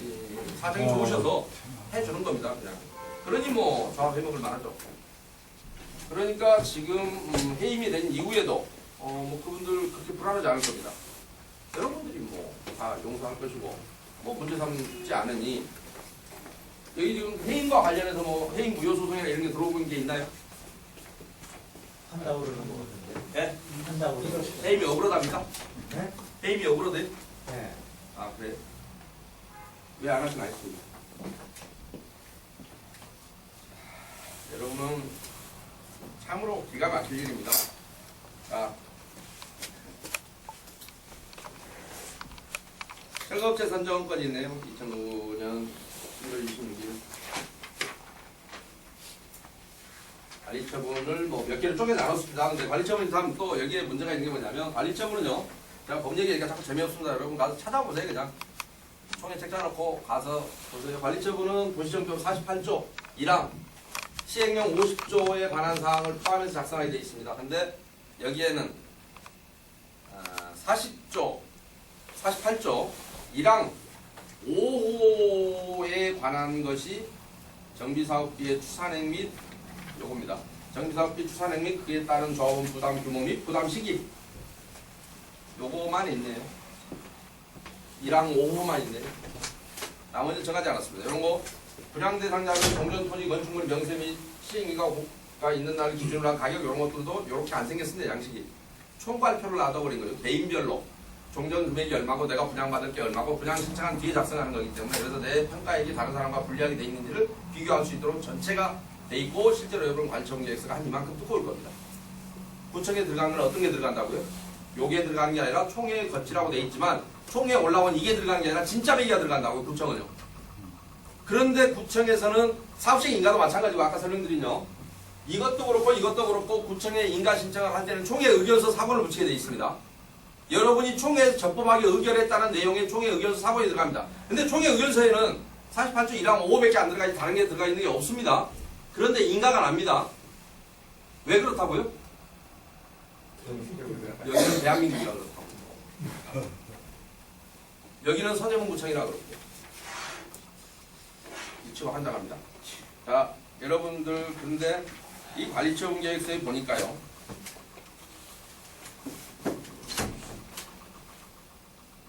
사정이 좋으셔서 해주는 겁니다. 그냥. 그러니 뭐 조합 해먹을 만하죠. 그러니까 지금 해임이 된 이후에도 뭐 그분들 그렇게 불안하지 않을 겁니다. 여러분들이 뭐 다 용서할 것이고 뭐 문제 삼지 않으니 여기 지금 해임과 관련해서 뭐 해임 무효 소송이나 이런 게 들어오고 있는 게 있나요? 한다고 그러는 거 같은데. 네? 한다고 그러는 거. 해임이 억울하답니까? 네? 해임이 억울하대? 네. 아 그래? 왜 안 하시나 했습니다. 여러분은 참으로 기가 막힐 일입니다. 자, 철거업체 선정권이 있네요. 2005년 1월 26일. 관리처분을 뭐 몇 개를 쪼개 나눴습니다. 근데 관리처분이 참 또 여기에 문제가 있는 게 뭐냐면 관리처분은요. 제가 법 얘기하니까 자꾸 재미없습니다. 여러분 가서 찾아보세요. 그냥 총에 책 짜놓고 가서 보세요. 관리처분은 도시정법 48조 1항 시행령 50조에 관한 사항을 포함해서 작성하게 되어 있습니다. 근데 여기에는 48조 1항 5호에 관한 것이 정비사업비의 추산액 및 요겁니다. 정비사업비 추산액 및 그에 따른 조합원 부담 규모 및 부담 시기 요거만 있네요. 1항 5호만 있네요. 나머지는 정하지 않았습니다. 이런 거 분양 대상자는 정전 토지 건축물 명세 및 시행일가가 있는 날 기준으로 한 가격 이런 것들도 이렇게 안 생겼습니다. 양식이. 총괄표를 놔둬버린 거예요. 개인별로. 종전 금액이 얼마고 내가 분양받을 게 얼마고 분양 신청한 뒤에 작성하는 거기 때문에 그래서 내 평가액이 다른 사람과 불리하게 돼 있는지를 비교할 수 있도록 전체가 돼 있고 실제로 여러분 관리처분 계획서가 한 이만큼 두꺼울 겁니다. 구청에 들어가면 어떤 게 들어간다고요? 요게 들어가는 게 아니라 총회 거치라고 돼 있지만 총회에 올라온 이게 들어가는 게 아니라 진짜 배기가 들어간다고요. 구청은요. 그런데 구청에서는 사업식 인가도 마찬가지고 아까 설명드린요. 이것도 그렇고 구청에 인가 신청을 할 때는 총회 의견서 사본을 붙이게 돼 있습니다. 여러분이 총회에서 적법하게 의결했다는 내용의 총회 의견서 사본이 들어갑니다. 근데 총회 의견서에는 48조 1항 5호밖에 안 들어가지 다른 게 들어가 있는 게 없습니다. 그런데 인가가 납니다. 왜 그렇다고요? 여기는 대한민국이라 그렇다고. 여기는 서대문구청이라 그렇고. 유치가 환장합니다. 자, 여러분들 근데 이 관리처분 계획서에 보니까요.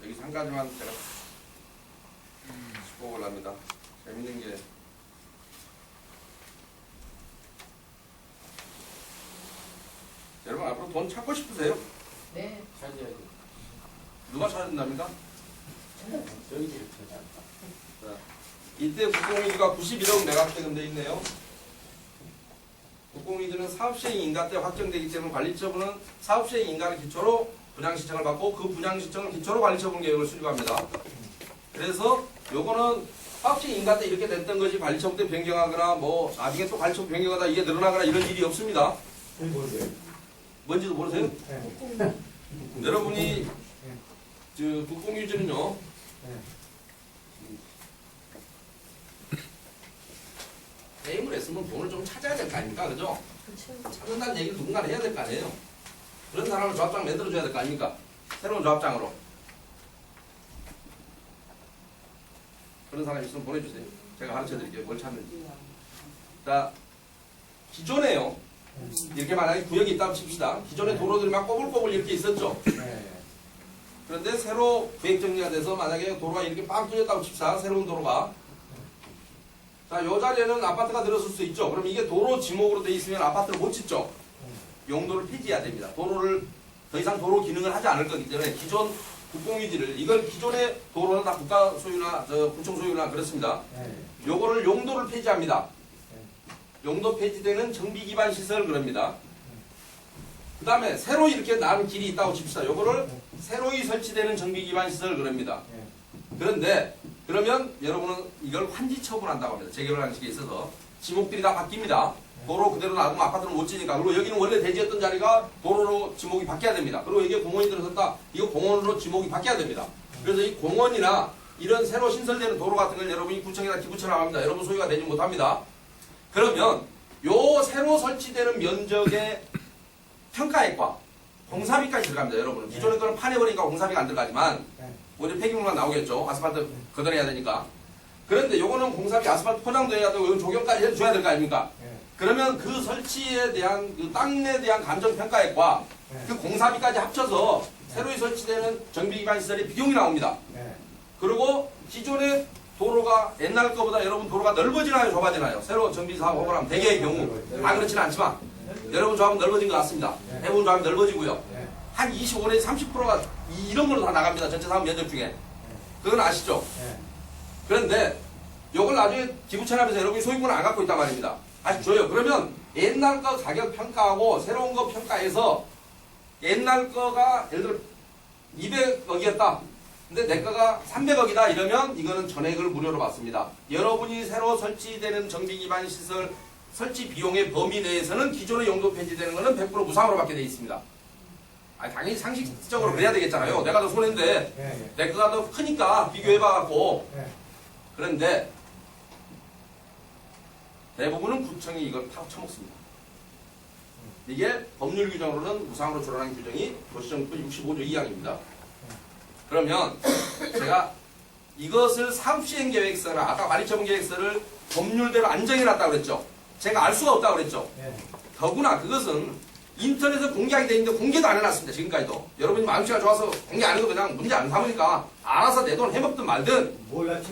여기서 한 가지만 제가 짚어보려 합니다. 재밌는 게 여러분 앞으로 돈 찾고 싶으세요? 네. 찾아야지. 누가 찾는답니까? 저희들이 찾아. 자, 이때 국공유지가 91억 메가대금 돼 있네요. 국공유지는 사업시행 인가 때 확정되기 때문에 관리처분은 사업시행 인가를 기초로 분양신청을 받고 그 분양신청을 기초로 관리처분 계획을 수립합니다. 그래서 요거는 사업시행 인가 때 이렇게 됐던 것이 관리처분 때 변경하거나 뭐 나중에 또 관리처분 변경하다 이게 늘어나거나 이런 일이 없습니다. 뭔지도 모르세요? 여러분이 저 국공유지는요. 게임을 했으면 돈을 좀 찾아야 될 거 아닙니까? 그죠? 찾는다는 얘기를 누군가 해야 될 거 아니에요? 그런 사람을 조합장 만들어줘야 될 거 아닙니까? 새로운 조합장으로. 그런 사람이 있으면 보내주세요. 제가 가르쳐 드릴게요. 뭘 찾는지. 자, 기존에요. 이렇게 만약에 구역이 있다고 칩시다. 기존에 도로들이 막 꼬불꼬불 이렇게 있었죠. 그런데 새로 계획 정리가 돼서 만약에 도로가 이렇게 빵 뚫렸다고 칩시다. 새로운 도로가. 자, 요 자리에는 아파트가 들어설 수 있죠. 그럼 이게 도로 지목으로 돼 있으면 아파트를 못 짓죠. 용도를 폐지해야 됩니다. 도로를 더 이상 도로 기능을 하지 않을 거기 때문에 기존 국공유지를 이걸 기존의 도로는 다 국가 소유나 구청 소유나 그렇습니다. 요거를 용도를 폐지합니다. 용도 폐지되는 정비 기반 시설 그럽니다. 그 다음에 새로 이렇게 난 길이 있다고 칩시다. 요거를 새로이 설치되는 정비 기반 시설 그럽니다. 그런데 그러면 여러분은 이걸 환지 처분한다고 합니다. 재개발 방식에 있어서 지목들이 다 바뀝니다. 도로 그대로 놔두면 아파트는 못 지니까. 그리고 여기는 원래 대지였던 자리가 도로로 지목이 바뀌어야 됩니다. 그리고 여기에 공원이 들어섰다. 이거 공원으로 지목이 바뀌어야 됩니다. 그래서 이 공원이나 이런 새로 신설되는 도로 같은 걸 여러분이 구청이나 기부처라고 합니다. 여러분 소유가 되지 못합니다. 그러면 요 새로 설치되는 면적의 평가액과 공사비까지 들어갑니다. 여러분은 기존의 거는 파내버리니까 공사비가 안 들어가지만 오히려 폐기물만 나오겠죠. 아스팔트 걷어내야 되니까. 그런데 요거는 공사비 아스팔트 포장도 해야 되고 이건 조경까지 해줘야 될 거 아닙니까? 그러면 그 설치에 대한 그 땅에 대한 감정평가액과 그 공사비까지 합쳐서 새로 설치되는 정비기반 시설의 비용이 나옵니다. 그리고 기존의 도로가 옛날 거보다 여러분 도로가 넓어지나요? 좁아지나요? 새로 정비 사업을 하면 대개의 경우 다 그렇지는 않지만 여러분 조합은 넓어진 것 같습니다. 대부분 조합이 넓어지고요. 한 25 내지 30%가 이런 걸로 다 나갑니다. 전체 사업 면적 중에. 그건 아시죠? 그런데 이걸 나중에 기부채납에서 여러분이 소유권을 안 갖고 있단 말입니다. 다시 줘요. 그러면 옛날 거 가격 평가하고 새로운 거 평가해서 옛날 거가 예를 들어 200억이었다. 근데 내 거가 300억이다 이러면 이거는 전액을 무료로 받습니다. 여러분이 새로 설치되는 정비 기반 시설 설치 비용의 범위 내에서는 기존의 용도 폐지되는 거는 100% 무상으로 받게 되어 있습니다. 아니, 당연히 상식적으로 그래야 되겠잖아요. 내가 더 손해인데 내 거가 더 크니까 비교해봐갖고. 그런데 대부분은 구청이 이걸 다 처먹습니다. 이게 법률 규정으로는 무상으로 줄어나는 규정이 도시정부 65조 2항입니다. 그러면 제가 이것을 사업시행계획서나 아까 관리처분계획서를 법률대로 안정해놨다고 그랬죠. 제가 알 수가 없다고 그랬죠. 더구나 그것은 인터넷에 공개하게 돼 있는데 공개도 안 해놨습니다. 지금까지도. 여러분이 마음씨가 좋아서 공개 안 해도 그냥 문제 안 삼으니까 알아서 내 돈 해먹든 말든 몰랐죠.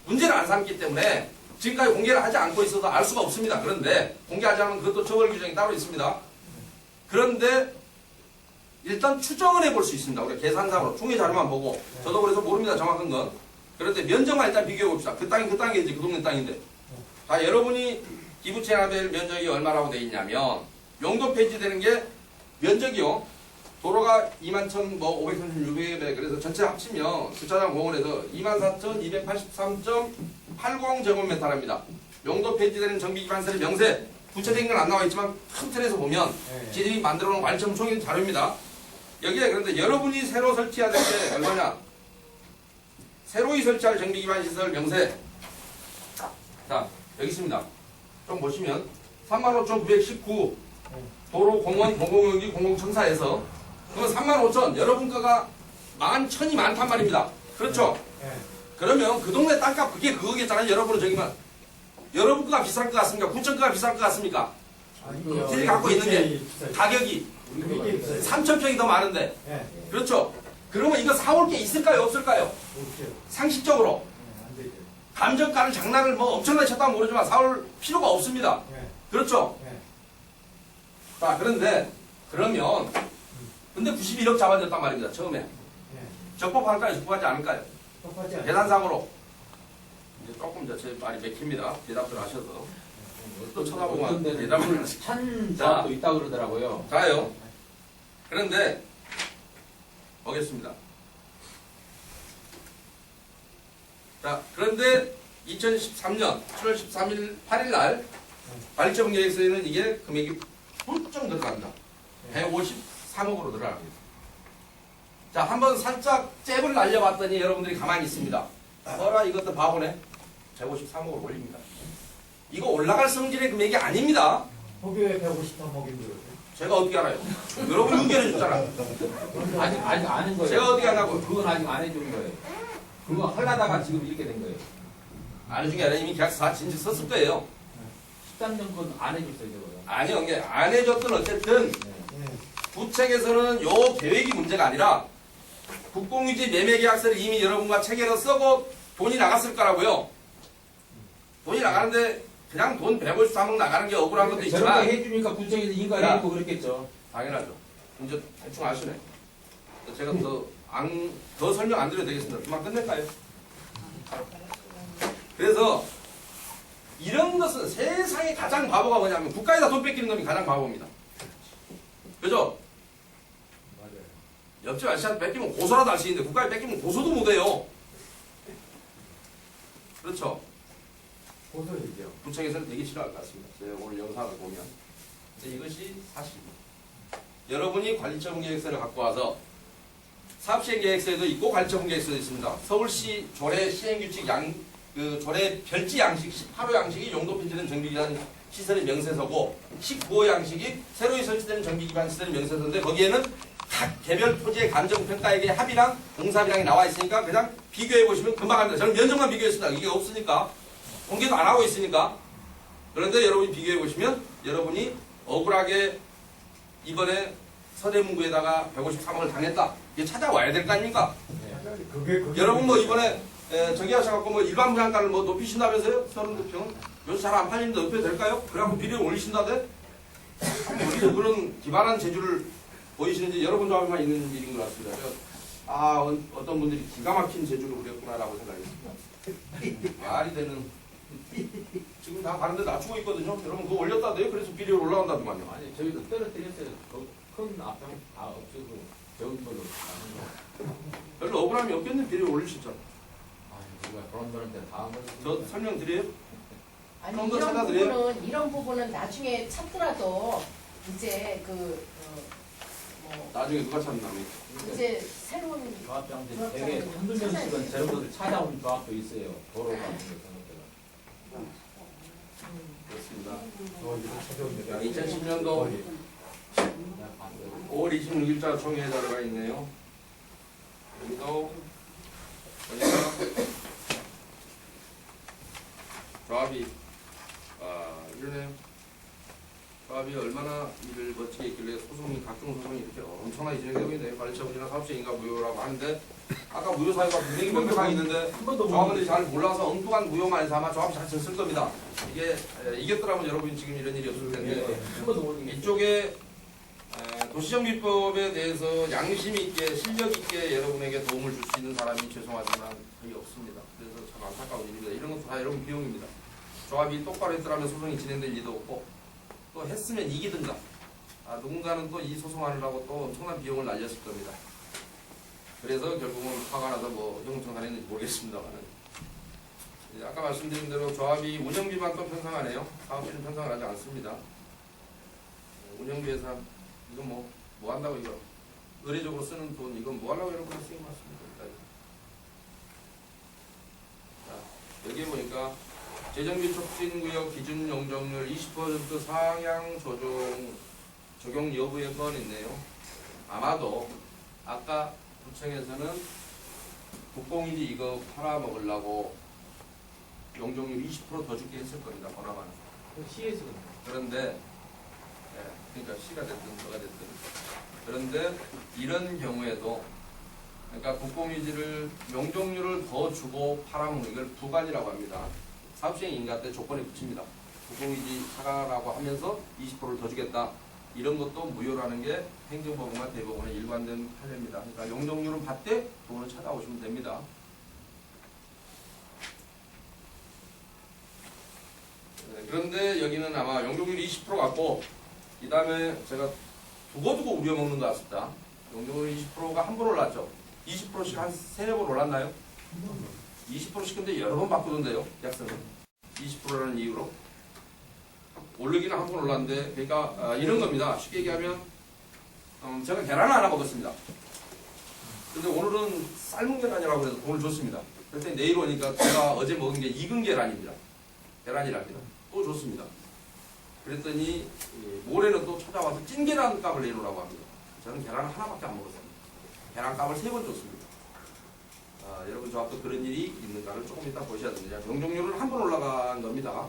문제를 안 삼기 때문에 지금까지 공개를 하지 않고 있어서 알 수가 없습니다. 그런데 공개하지 않으면 그것도 처벌 규정이 따로 있습니다. 그런데 일단 추정을 해볼 수 있습니다. 우리가 계산상으로 총회 자료만 보고 저도 그래서 모릅니다. 정확한 건. 그런데 면적만 일단 비교해 봅시다. 그 땅이 그 땅이겠지. 그 동네 땅인데. 자, 여러분이 기부채납의 면적이 얼마라고 돼 있냐면 용도 폐지되는 게 면적이요. 도로가 21,536회 그래서 전체 합치면 주차장 공원에서 24,283.80제곱미터랍니다. 용도 폐지되는 정비기반설의 명세 구체적인 건 안 나와 있지만 큰 틀에서 보면 지들이 만들어 놓은 관리처분 총회 자료입니다. 여기에 그런데 여러분이 새로 설치해야 될 게 얼마냐? 새로이 설치할 정비기반 시설 명세. 자, 여기 있습니다. 좀 보시면 35,919 도로 공원 공공연기 공공청사에서 그러면 35,000 여러분가가 11,000이 많단 말입니다. 그렇죠? 예. 그러면 그 동네 땅값 그게 그거겠잖아요. 여러분은 저기만 여러분 거가 비쌀 것 같습니까? 구청 거가 비쌀 것 같습니까? 아니요. 제일 갖고 있는 게 비싸요. 가격이 이게 비싸요. 3,000평이 더 많은데 예. 그렇죠? 그러면 이거 사올 게 있을까요? 없을까요? 없죠. 상식적으로 예, 안 되죠. 감정가를 장난을 뭐 엄청나게 쳤다면 모르지만 사올 필요가 없습니다. 예. 그렇죠? 예. 자 그런데 그러면 근데 91억 잡아줬단 말입니다. 처음에 예. 적법할까요? 적법하지 않을까요? 똑같지 않아요? 계산상으로 이제 조금 제 말이 맥힙니다. 대답들 하셔서 또 쳐다보고 어떤 데는 대답을 찬 자. 조합도 있다 그러더라고요. 자요. 그런데 보겠습니다. 자 그런데 2013년 7월 13일 8일 날 발전 계획서에는 이게 금액이 훌쩍 늘어납니다. 153억으로 늘어납니다. 자 한번 살짝 잽을 날려봤더니 여러분들이 가만히 있습니다. 어라 이것도 바보네. 153억으로 올립니다. 이거 올라갈 성질의 금액이 아닙니다. 호교에 153억인 거예요. 제가 어떻게 알아요? 여러분 의견해 줬잖아요. 아직 안 한 거예요. 제가 어떻게 하냐고요? 그건 아직 안 해준 거예요. 그거 하려다가 지금 이렇게 된 거예요. 아니 중에 아니라 이미 계약서 다 진즉 썼을 거예요. 13년 건 안 해줬어요, 저거요. 아니요, 이게 안 해줬든 어쨌든 네. 예. 구책에서는 요 계획이 문제가 아니라 국공유지 매매계약서를 이미 여러분과 체결해서 쓰고 돈이 나갔을 거라고요. 돈이 나가는데 그냥 돈 153억 나가는 게 억울한 것도 있지만 저렇게 해주니까 구청에서 인가해주고 그랬겠죠. 당연하죠. 이제 대충 아시네. 제가 더 설명 안 드려도 되겠습니다. 그만 끝낼까요? 그래서 이런 것은 세상에 가장 바보가 뭐냐면 국가에다 돈 뺏기는 놈이 가장 바보입니다. 그죠? 맞아요. 옆집 아저씨한테 뺏기면 고소라도 할 수 있는데 국가에 뺏기면 고소도 못해요. 그렇죠? 고소이죠. 구청에서는 되게 싫어할 것 같습니다. 제가 오늘 영상을 보면. 근데 이것이 사실입니다. 여러분이 관리처분 계획서를 갖고 와서 사업시행계획서에도 있고 관리처분 계획서도 있습니다. 서울시 조례 시행규칙 조례 별지 양식 18호 양식이 용도 편제된 정비기반 시설의 명세서고 19호 양식이 새로이 설치되는 정비기반 시설의 명세서인데 거기에는 각 개별 토지의 감정평가액의 합의랑 공사비랑이 나와 있으니까 그냥 비교해 보시면 금방 합니다. 저는 면적만 비교했습니다. 이게 없으니까 공개도 안 하고 있으니까. 그런데 여러분이 비교해 보시면 여러분이 억울하게 이번에 서대문구에다가 153억을 당했다. 이게 찾아와야 될 거 아닙니까? 그게 여러분 뭐 이번에 저기 하셔갖고 뭐 일반 분양가를 뭐 높이신다면서요? 32평? 요새 잘 안 팔리는데 높여도 될까요? 그래갖고 비례를 올리신다대? 어디서 그런 기발한 재주를 보이시는지 여러분 조합에만 있는 일인 것 같습니다. 어떤 분들이 기가 막힌 재주를 부렸구나라고 생각했습니다. 말이 되는 지금 다 다른 데 낮추고 있거든요. 여러분 그거 올렸다대요. 그래서 비례를 올라온다더만요. 아니, 저희도 떨어뜨렸어요. 큰 앞병 다 없어도 적은 걸로 가는 거. 별로 억울함이 없겠네. 비례를 올리셨잖아. 아니, 우리가 그런 분한테 다 한 거지. 저 설명드려요? 아니 좀더 찾아드려요? 이런 부분은 나중에 찾더라도 이제 나중에 누가 찾는다며. 이제 새로운 조합장들 그렇죠. 되게 한두 명씩은 저런 것을 찾아온 조합도 있어요. 도로 같은 거 저런 그렇습니다. 찾아오는데 2010년도 5월 26일자 총회 자료가 있네요. 여기도 보니까 조합이 이러네요. 조합이 얼마나 일을 멋지게 했길래 각종 소송이 이렇게 엄청나게 진행되고 있네요. 관리처분이나 사업시행인가 무효라고 하는데 아까 무효 사유가 분명히 명백하게 있는데 조합원들이 잘 몰라서 엉뚱한 무효만 해서 아마 조합이 잘 쓸 겁니다. 이게 이겼더라면 여러분이 지금 이런 일이 없을 텐데 한 번도 모르는 게 이쪽에 도시정비법에 대해서 양심 있게 실력 있게 여러분에게 도움을 줄 수 있는 사람이 죄송하지만 거의 없습니다. 그래서 참 안타까운 일입니다. 이런 것도 다 여러분 비용입니다. 조합이 똑바로 했더라면 소송이 진행될 리도 없고 또 했으면 이기든가 누군가는 또 이 소송하느라고 또 엄청난 비용을 날렸을 겁니다. 그래서 결국은 화가 나서 뭐 형청산했는지 모르겠습니다만 아까 말씀드린 대로 조합이 운영비만 또 편성하네요. 사업비는 편성을 하지 않습니다. 운영비 예산 이건 뭐 한다고 이거 의례적으로 쓰는 돈 이건 뭐 하려고 여러분 쓰인 것 같습니다. 자, 여기에 보니까 재정비 촉진구역 기준 용적률 20% 상향 적용 여부의 건 있네요. 아마도 아까 구청에서는 국공일이 이거 팔아먹으려고 용적률 20%더 주게 했을 겁니다. 보나마나. 시에서 그런데 그러니까 시가 됐든 뭐가 됐든 그런데 이런 경우에도 그러니까 국공유지를 용적률을 더 주고 팔아먹는 이걸 부관이라고 합니다. 사업시행 인가 때 조건에 붙입니다. 국공유지 사가라고 하면서 20%를 더 주겠다. 이런 것도 무효라는 게 행정법원과 대법원의 일관된 판례입니다. 그러니까 용적률은 받되 돈을 찾아오시면 됩니다. 그런데 여기는 아마 용적률이 20% 같고 이 다음에 제가 두고두고 우려먹는 것 같습니다. 용적률 20%가 한 번 올랐죠. 20%씩 한 3-4번 올랐나요? 20%씩 근데 여러 번 바꾸던데요. 약속은 20%라는 이유로 오르기는 한 번 올랐는데 그러니까 이런 겁니다. 쉽게 얘기하면 제가 계란을 하나 먹었습니다. 근데 오늘은 삶은 계란이라고 해서 돈을 줬습니다. 그랬더니 내일 오니까 제가 어제 먹은 게 익은 계란입니다. 계란이랍니다. 또 줬습니다. 그랬더니 모레는 또 찾아와서 찐 계란 값을 내놓으라고 합니다. 저는 계란을 하나밖에 안 먹었습니다. 계란 값을 3번 줬습니다. 여러분 저 앞도 그런 일이 있는가를 조금 이따 보셔야 됩니다. 용적률은 한 번 올라간 겁니다.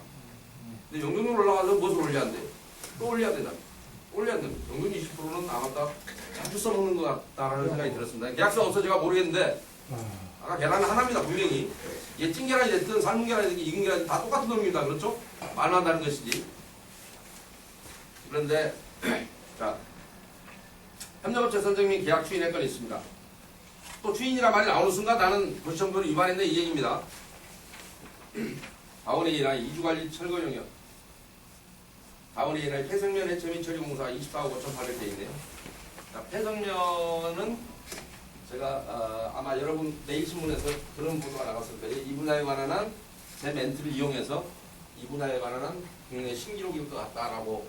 근데 용적률 올라가서 무엇을 올려야 돼? 또 올려야 된다. 올려야 됩니다. 용적률 20%는 아마 자주 써먹는 것 같다라는 생각이 들었습니다. 계약서 없어 제가 모르겠는데 아까 계란은 하나입니다. 분명히. 이게 찐 계란이 됐든 삶은 계란이 됐든 익은 계란이 다 똑같은 놈입니다. 그렇죠? 말로 한다는 것이지. 그런데 자 협력업체 선정및 계약 추인의 건이 있습니다. 또 추인이란 말이 나오는 순간 나는 도시정보를 위반했네 이 얘기입니다. 다원의 인하의 이주관리 철거 용역 다원의 인하의 폐성면 해체 및 처리공사 24억 5,800대 있네요. 자, 폐성면은 제가 아마 여러분 내일 신문에서 그런 보도가 나갔을 거예요. 이 분야에 관한 한 제 멘트를 이용해서 이 분야에 관한 한 굉장히 신기록일 것 같다라고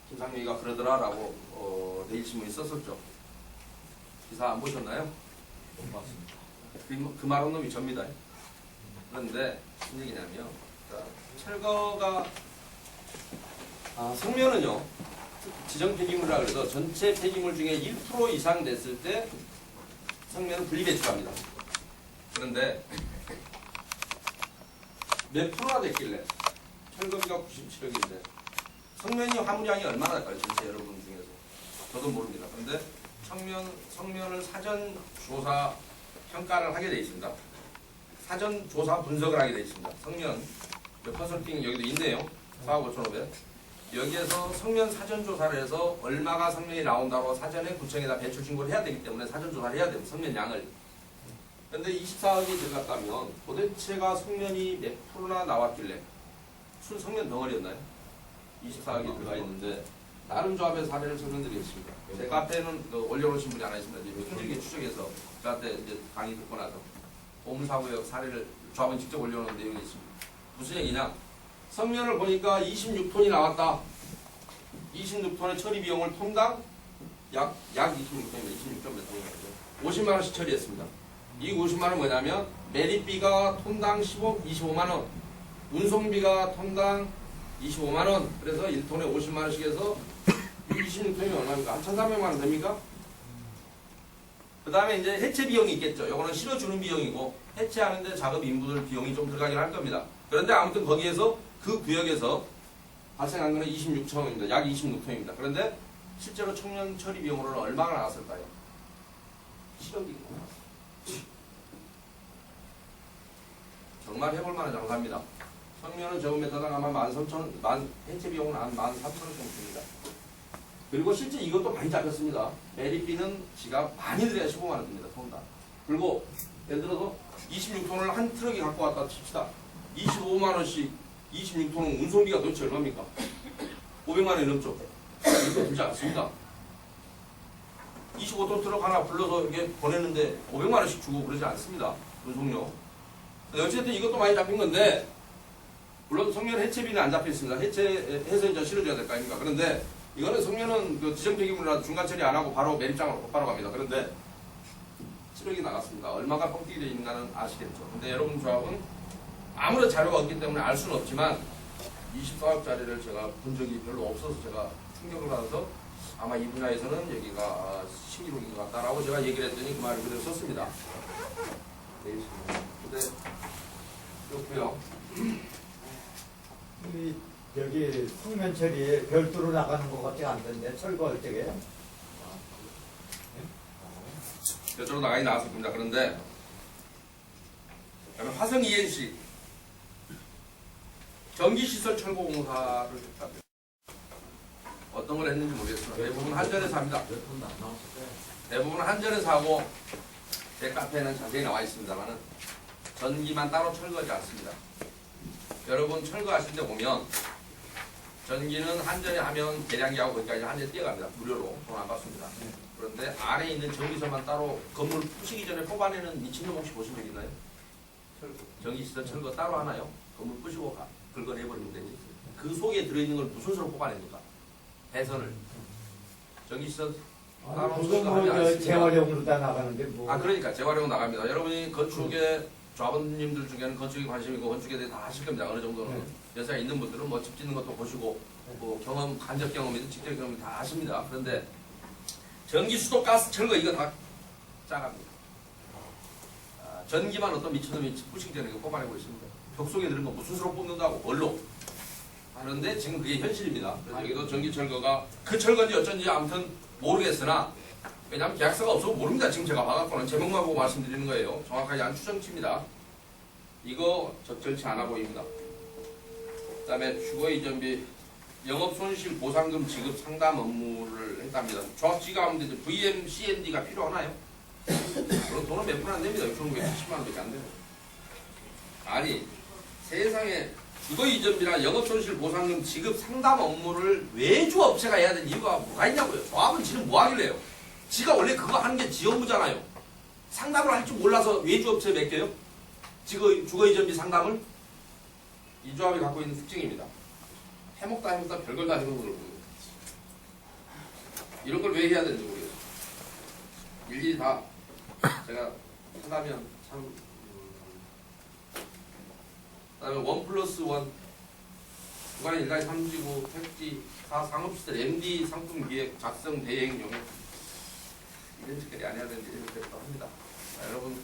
김상명이가 그러더라라고 내일 신문에 썼었죠. 기사 안 보셨나요? 못 봤습니다. 그 말한 놈이 접니다. 그런데 무슨 얘기냐면 철거가 성면은요 지정 폐기물이라 그래서 전체 폐기물 중에 1% 이상 됐을 때 성면은 분리배출합니다. 그런데 몇 프로나 됐길래 철거비가 97억인데 성면이 화물량이 얼마나 될까요? 전체 여러분 중에서 저도 모릅니다. 그런데 성면을 사전 조사 평가를 하게 되어 있습니다. 사전 조사 분석을 하게 되어 있습니다. 성면 몇 퍼센팅 여기도 있네요. 4억 5,500. 여기에서 성면 사전 조사를 해서 얼마가 성면이 나온다고 사전에 구청에다 배출 신고를 해야 되기 때문에 사전 조사를 해야 됩니다. 성면 양을. 그런데 24억이 들어갔다면 도대체가 성면이 몇 프로나 나왔길래 순 성면 덩어리였나요? 24억이 들어가 있는데 다른 조합의 사례를 설명드리겠습니다. 제 카페에는 올려놓으신 분이 하나 있습니다. 힘들게 추적해서 저한테 이제 강의 듣고 나서 보험사구역 사례를 조합은 직접 올려놓은 내용이 있습니다. 무슨 얘기냐? 성면을 보니까 26톤이 나왔다. 26톤의 처리 비용을 톤당 약 26톤입니다. 26톤 몇 톤이죠? 50만 원씩 처리했습니다. 이 50만 원 뭐냐면 매립비가 톤당 25만 원, 운송비가 톤당 25만 원. 그래서 1톤에 50만 원씩 해서 26톤이 얼마입니까? 한 1,300만 원 됩니까? 그 다음에 이제 해체 비용이 있겠죠. 이거는 실어주는 비용이고 해체하는데 작업 인부들 비용이 좀 들어가긴 할 겁니다. 그런데 아무튼 거기에서 그 구역에서 발생한 거는 26톤입니다. 약 26톤입니다. 그런데 실제로 청년 처리 비용으로는 얼마가 나왔을까요? 7억이 나왔어요. 정말 해볼 만한 장사입니다. 성면은 제곱미터당 아마 13,000, 해체 비용은 한 14,000원 정도 듭니다. 그리고 실제 이것도 많이 잡혔습니다. 매립비는 지가 많이 들여야 15만 원 듭니다. 톤당. 그리고 예를 들어서 26톤을 한 트럭이 갖고 왔다 칩시다. 25만 원씩 26톤은 운송비가 도대체 얼마입니까? 500만 원이 넘죠. 이거 들지 않습니다. 25톤 트럭 하나 불러서 이렇게 보내는데 500만 원씩 주고 그러지 않습니다. 운송료. 어쨌든 이것도 많이 잡힌 건데 물론 성면 해체비는 안 잡혀 있습니다. 해체해서 이제 실어줘야 될 거 아닙니까? 그런데 이거는 성면은 그 지정 폐기물이라 중간 처리 안 하고 바로 매립장으로 곧바로 갑니다. 그런데 7억이 나갔습니다. 얼마가 뻥튀기 되어 있는가는 아시겠죠? 근데 여러분 조합은 아무런 자료가 없기 때문에 알 수는 없지만 24억짜리를 제가 본 적이 별로 없어서 제가 충격을 받아서 아마 이 분야에서는 여기가 신기록인 것 같다라고 제가 얘기를 했더니 그 말을 그대로 썼습니다. 네, 근데 그렇고요. 여기 성면철이 별도로 나가는 것 같지 않던데 철거할 적에. 별도로 나가긴 나왔을 겁니다. 그런데 그다음에 화성 ENC 전기시설 철거공사를 했답니다. 어떤 걸 했는지 모르겠지만 대부분 한전에서 합니다. 대부분 한전에서 하고 제 카페에는 자세히 나와 있습니다만은 전기만 따로 철거하지 않습니다. 여러분 철거하실 때 보면 전기는 한전에 하면 계량기하고 거기까지 한전에 뛰어갑니다. 무료로 돈 안 받습니다. 그런데 안에 있는 전기선만 따로 건물 부시기 전에 뽑아내는 미친놈 혹시 보신 적 있나요? 전기시설 철거 따로 하나요? 건물 부시고 긁어내버리면 되지. 그 속에 들어있는 걸 무슨 수로 뽑아냅니까? 배선을. 전기시설 따로 그건 철거하지 뭐 않습니다. 재활용으로 다 나가는데 뭐. 아 그러니까 재활용 나갑니다. 여러분이 건축에 조합원님들 중에는 건축에 관심 있고 건축에 대해 다 하실 겁니다. 어느 정도는 여사에 있는 분들은 뭐 집 짓는 것도 보시고 뭐 경험 간접 경험이든 직접 경험이 다 하십니다. 그런데 전기, 수도, 가스, 철거 이거 다 짜갑니다. 전기만 어떤 미친놈이 부시기 전에 이거 뽑아내고 있습니다. 벽 속에 들은 거 무슨 수로 뽑는다고 뭘로? 그런데 지금 그게 현실입니다. 그래서 여기도 전기 철거가 그 철거인지 어쩐지 아무튼 모르겠으나 왜냐하면 계약서가 없어서 모릅니다. 지금 제가 봐갖고는 제목만 보고 말씀드리는 거예요. 정확하게 한 추정치입니다. 이거 적절치 않아 보입니다. 그 다음에 주거 이전비 영업손실 보상금 지급 상담 업무를 했답니다. 정확히가 하면 되죠. VMCND가 필요하나요? 그런 돈은 몇 푼 안 됩니다. 6,970만 원밖에 안 돼요. 아니 세상에 주거 이전비나 영업손실 보상금 지급 상담 업무를 외주업체가 해야 되는 이유가 뭐가 있냐고요. 조합은 지금 뭐 하길래요? 지가 원래 그거 하는 게 지원부잖아요. 상담을 할 줄 몰라서 외주업체에 맡겨요? 주거 이전비 상담을? 이 조합이 갖고 있는 특징입니다. 해먹다 별걸 다 해먹는 걸 보여요. 이런 걸 왜 해야 되는지 모르겠어요. 일일이 다 제가 하다면 참 그다음에 1+1 주간 일가의 3지구 택지 4 상업시설 MD 상품 기획 작성 대행 용역 이런 짓거리 안 해야 되는데 이런 짓거리 또 합니다. 자, 여러분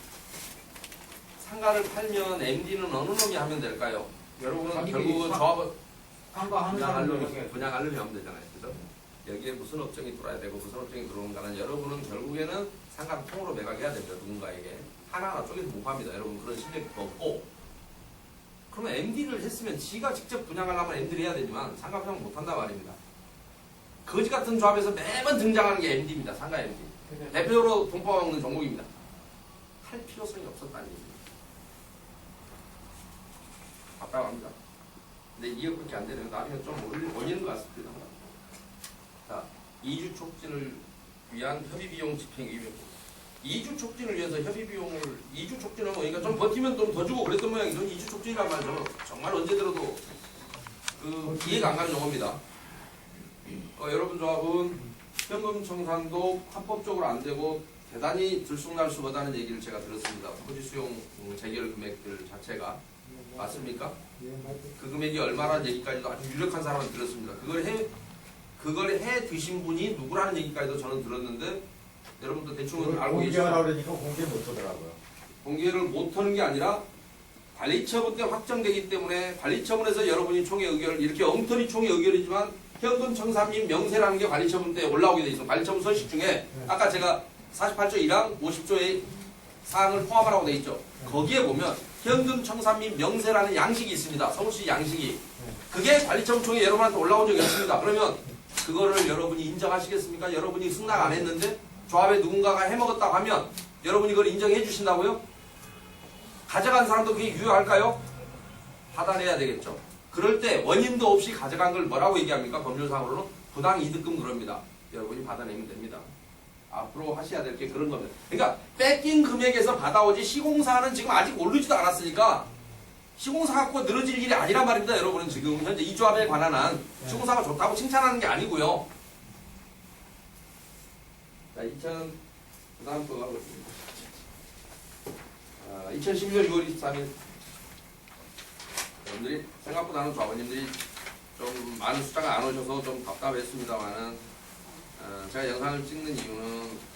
상가를 팔면 MD는 어느 놈이 하면 될까요? 여러분은 결국은 조합을 분양하려면 하면 되잖아요. 그죠? 여기에 무슨 업종이 들어와야 되고 무슨 업종이 들어오는가는 여러분은 결국에는 상가를 통으로 매각해야 됩니다. 누군가에게. 하나하나 쪼개서 못 팝니다. 여러분 그런 실력이 없고 그러면 MD를 했으면 지가 직접 분양하려면 MD를 해야 되지만 상가 분양 못한단 말입니다. 거지 같은 조합에서 매번 등장하는 게 MD입니다. 상가 MD. 대표로 돈 뽑아먹는 종목입니다. 할 필요성이 없었다는 얘기입니다. 답답합니다. 근데 2억밖에 안 되네요. 나중에 좀 올리는 것 같습니다. 자, 2주 촉진을 위한 협의비용 집행 의무. 2주 촉진을 위해서 협의비용을 2주 촉진하면 그러니까 좀 버티면 좀 더 주고 그랬던 모양이죠. 2주 촉진이란 말이죠. 정말 언제 들어도 그 이해가 안 가는 용어입니다. 여러분 조합은 현금 청산도 합법적으로 안 되고 대단히 들쑥날쑥하다는 얘기를 제가 들었습니다. 토지 수용 재결 금액들 자체가 맞습니까? 그 금액이 얼마라는 얘기까지도 아주 유력한 사람은 들었습니다. 그걸 해 드신 분이 누구라는 얘기까지도 저는 들었는데 여러분도 대충은 알고 계시죠? 공개하라고 그러니까 공개 못 하더라고요. 공개를 못하는 게 아니라 관리처분 때 확정되기 때문에 관리처분에서 여러분이 총회 의결 이렇게 엉터리 총회 의결이지만 현금 청산 및 명세라는 게 관리처분 때 올라오게 돼 있어요. 관리처분 서식 중에 아까 제가 48조 1항 50조의 사항을 포함하라고 돼 있죠. 거기에 보면 현금 청산 및 명세라는 양식이 있습니다. 서울시 양식이. 그게 관리처분 총회 여러분한테 올라온 적이 없습니다. 그러면 그거를 여러분이 인정하시겠습니까? 여러분이 승낙 안 했는데 조합에 누군가가 해먹었다고 하면 여러분이 그걸 인정해 주신다고요? 가져간 사람도 그게 유효할까요? 하단해야 되겠죠. 그럴 때 원인도 없이 가져간 걸 뭐라고 얘기합니까? 법률상으로는 부당이득금 그럽니다. 여러분이 받아내면 됩니다. 앞으로 하셔야 될 게 그런 겁니다. 그러니까 뺏긴 금액에서 받아오지 시공사는 지금 아직 오르지도 않았으니까 시공사 갖고 늘어질 일이 아니란 말입니다. 여러분은 지금 현재 이 조합에 관한 한 시공사가 좋다고 칭찬하는 게 아니고요. 자, 그 다음 거 가고 있습니다. 2012년 6월 23일 여러분들이 생각보다는 조합원님들이 좀 많은 숫자가 안 오셔서 좀 답답했습니다만은 제가 영상을 찍는 이유는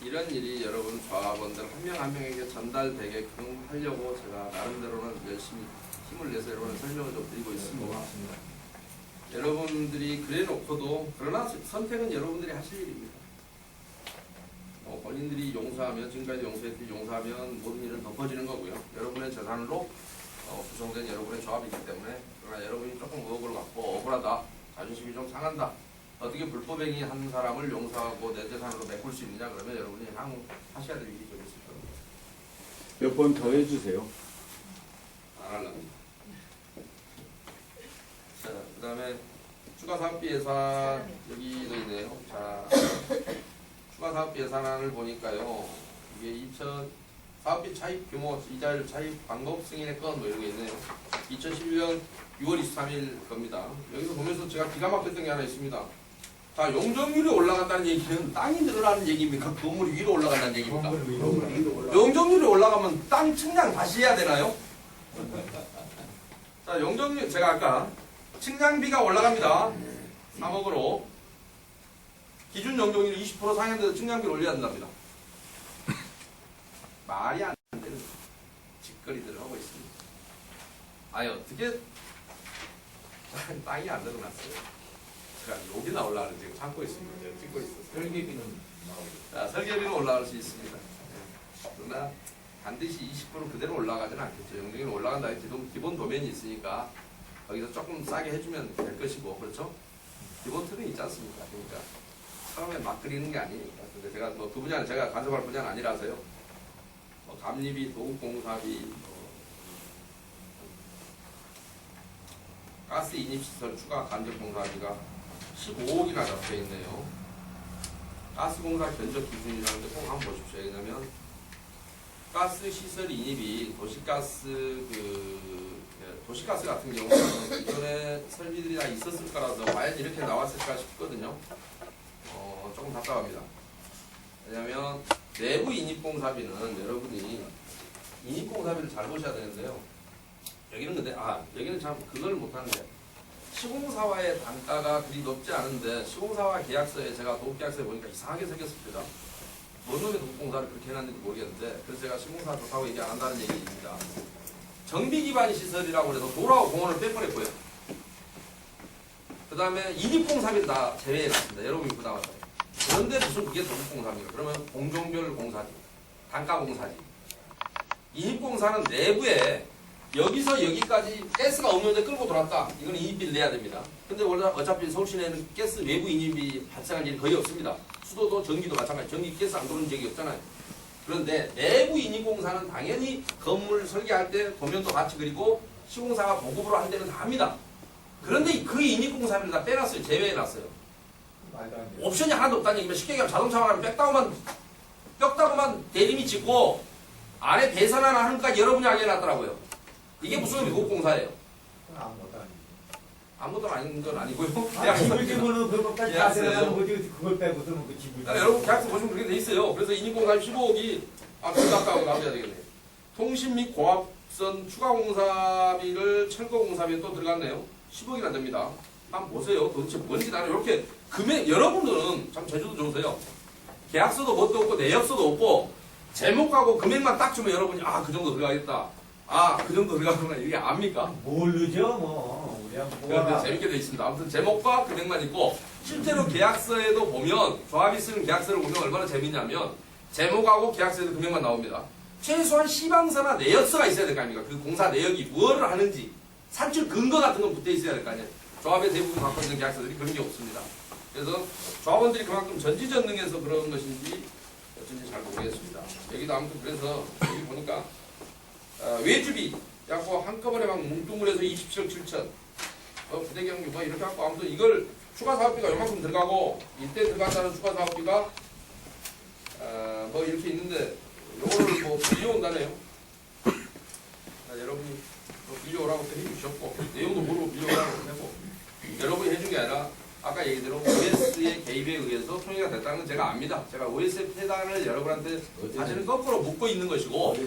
이런 일이 여러분 조합원들 한 명 한 명에게 전달되게끔 하려고 제가 나름대로는 열심히 힘을 내서 여러분 설명을 좀 드리고 있습니다. 여러분들이 그래 놓고도 그러나 선택은 여러분들이 하실 일입니다. 본인들이 용서하면 지금까지 용서했듯이 용서하면 모든 일은 덮어지는 거고요. 여러분의 재산으로 구성된 여러분의 조합이기 때문에 그러나 여러분이 조금 의혹을 갖고 억울하다, 자존심이 좀 상한다, 어떻게 불법행위 한 사람을 용서하고 내 재산으로 메꿀 수 있느냐 그러면 여러분이 향후 하셔야 될 일이 좀 있을 겁니다. 몇 번 더 해주세요. 안 하려합니다. 자, 그 다음에 추가 사업비 예산 여기도 있네요. 자, 추가 사업비 예산안을 보니까요. 이게 사업비 차입 규모, 이자율 차입 방법 승인의 건 뭐 이런 게 있네요. 2011년 6월 23일 겁니다. 여기서 보면서 제가 기가 막혔던 게 하나 있습니다. 자, 용적률이 올라간다는 얘기는 땅이 늘어나는 얘기입니까? 건물이 위로 올라간다는 얘기입니까? 용적률이 올라가면 땅 측량 다시 해야 되나요? 자, 용적률, 제가 아까 측량비가 올라갑니다. 3억으로. 기준 용적률 20% 상향돼서 측량비를 올려야 된답니다. 말이 안 되는 짓거리들을 하고 있습니다. 아니, 어떻게 땅이 안 늘어났어요? 제가 여기 나오려고 지금 참고 있습니다. 제가 찍고 있어서. 설계비는 나오고. 자, 설계비는 올라갈 수 있습니다. 그러나 반드시 20% 그대로 올라가지는 않겠죠. 용적률이 올라간다 해도 기본 도면이 있으니까 거기서 조금 싸게 해주면 될 것이고, 그렇죠? 기본 틀은 있지 않습니까? 그러니까 처음에 막 그리는 게 아니니까. 근데 제가 뭐 그 분야는 제가 간섭할 분야는 아니라서요. 감리비, 도급공사비, 가스 인입시설 추가 간접공사비가 15억이나 잡혀 있네요. 가스공사 견적 기준이라는데 꼭 한번 보십시오. 왜냐면 가스 시설 인입이 도시가스 같은 경우는 기존에 설비들이 다 있었을 거라서 과연 이렇게 나왔을까 싶거든요. 조금 답답합니다. 왜냐면 내부 인입공사비는 여러분이 인입공사비를 잘 보셔야 되는데요. 여기는 근데 여기는 참 그걸 못하는데 시공사와의 단가가 그리 높지 않은데 시공사와 계약서에 제가 도급계약서에 보니까 이상하게 생겼습니다. 뭔 놈의 도급공사를 그렇게 해놨는지 모르겠는데 그래서 제가 시공사 좋다고 얘기 안 한다는 얘기입니다. 정비기반 시설이라고 해서 도로하고 공원을 빼버렸고요. 그 다음에 인입공사비를 다 제외해놨습니다. 여러분이 부담하세요. 그런데 무슨 그게 도급공사입니까? 그러면 공종별 공사지, 단가공사지. 인입공사는 내부에 여기서 여기까지 가스가 없는데 끌고 들어왔다. 이건 인입비를 내야 됩니다. 근데 원래 어차피 서울시내는 가스 외부 인입이 발생할 일이 거의 없습니다. 수도도 전기도 마찬가지. 전기 가스 안 들어오는 적이 없잖아요. 그런데 내부 인입공사는 당연히 건물 설계할 때 도면도 같이 그리고 시공사가 보급으로 한 데는 다 합니다. 그런데 그 인입공사비를 다 빼놨어요. 제외해놨어요. 옵션이 하나도 없다는 얘기면 쉽게 얘기하면 자동차만 하면 뼈다구만 대림이 짓고 안에 배선 하나 하는 것까지 여러분이 하게 해놨더라고요. 이게 무슨 미국 공사예요? 아무것도 아닌 건 아니고요. 집을 지으면 그것까지 다 계약서예요. 들어가는 거지. 그걸 빼고서는 그 집을. 여러분 계약서 보시면 그렇게 돼 있어요. 그래서 인입공사 15억이 그 아까워 나와야 되겠네요. 통신 및 고압선 추가 공사비를 철거 공사비에 또 들어갔네요. 10억이나 됩니다. 한번 보세요. 도대체 뭔지 나는 이렇게 금액 여러분들은 참 제주도 좋으세요. 계약서도 뭣도 없고 내역서도 없고 제목하고 금액만 딱 주면 여러분이 그 정도 들어가겠다. 그 정도 들어가구나. 이게 압니까? 모르죠 뭐. 그런데 재밌게 돼 있습니다. 아무튼 제목과 금액만 있고 실제로 계약서에도 보면 조합이 쓰는 계약서를 보면 얼마나 재밌냐면 제목하고 계약서에도 금액만 나옵니다. 최소한 시방서나 내역서가 있어야 될 거 아닙니까? 그 공사 내역이 무엇을 하는지 산출 근거 같은 건 붙어 있어야 될 거 아니에요. 조합의 대부분 갖고 있는 계약서들이 그런 게 없습니다. 그래서 조합원들이 그만큼 전지전능해서 그런 것인지 어쩐지 잘 모르겠습니다. 여기도 아무튼 그래서 여기 보니까 외주비 약 한꺼번에 막 뭉뚱그려서 27억 7천 부대경 유가 이렇게 갖고 아무튼 이걸 추가 사업비가 요만큼 들어가고 이때 들어간다는 추가 사업비가 뭐 이렇게 있는데 요거를 뭐 빌려온다네요. 여러분이 빌려오라고 또 해주셨고 내용도 모르고 빌려오라고 하고 여러분이 해준 게 아니라 아까 얘기대로 OS의 개입에 의해서 총리가 됐다는 건 제가 압니다. 제가 OSF 해단을 여러분한테 사실은 거꾸로 묻고 있는 것이고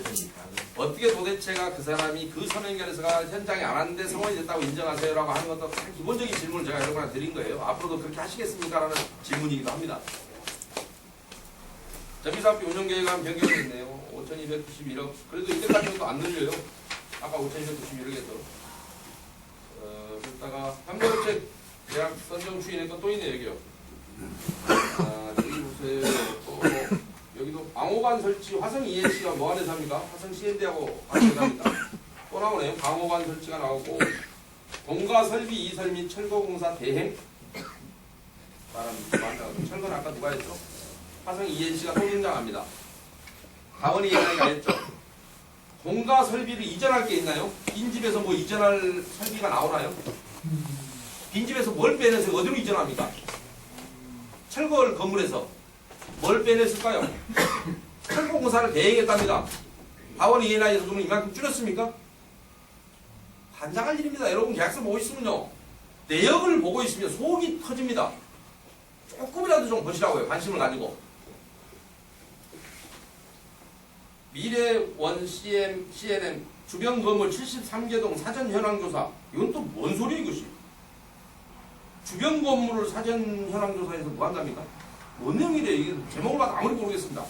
어떻게 도대체가 그 사람이 그 서명결에서가 현장에 안 왔는데 성원이 됐다고 인정하세요라고 하는 것도 가장 기본적인 질문을 제가 여러분한테 드린 거예요. 앞으로도 그렇게 하시겠습니까? 라는 질문이기도 합니다. 전기사업비 운영계획안 변경이 있네요. 5,291억. 그래도 이때까지는 또 안 늘려요. 아까 5,291억에서. 그러다가 현대업체 계약 선정 추인의 건 또 있네 여기요. 여기 보세요. 또 여기도 방호관 설치 화성 ENC가 뭐 하는 회사입니까? 화성 CND하고 같은 회사입니다. 또 나오네요. 방호관 설치가 나오고 공가 설비 이설 및 철거공사 대행 말합니다. 철거는 아까 누가 했죠? 화성 ENC가 또 등장합니다. 다원이 얘기가 했죠. 공가 설비를 이전할 게 있나요? 빈집에서 뭐 이전할 설비가 나오나요? 빈집에서 뭘 빼내서 어디로 이전합니까? 철거 건물에서 뭘 빼냈을까요? 철거공사를 대행했답니다. 다원이 예나에서 그러면 이만큼 줄였습니까? 환장할 일입니다. 여러분 계약서 보고 있으면요. 내역을 보고 있으면 속이 터집니다. 조금이라도 좀 보시라고요. 관심을 가지고. 미래원 CNM 주변 건물 73개동 사전 현황 조사. 이건 또 뭔 소리야 이것이? 주변 건물을 사전 현황 조사해서 뭐 한답니까? 뭔 내용이래? 이게 제목을 봐도 아무리 모르겠습니다.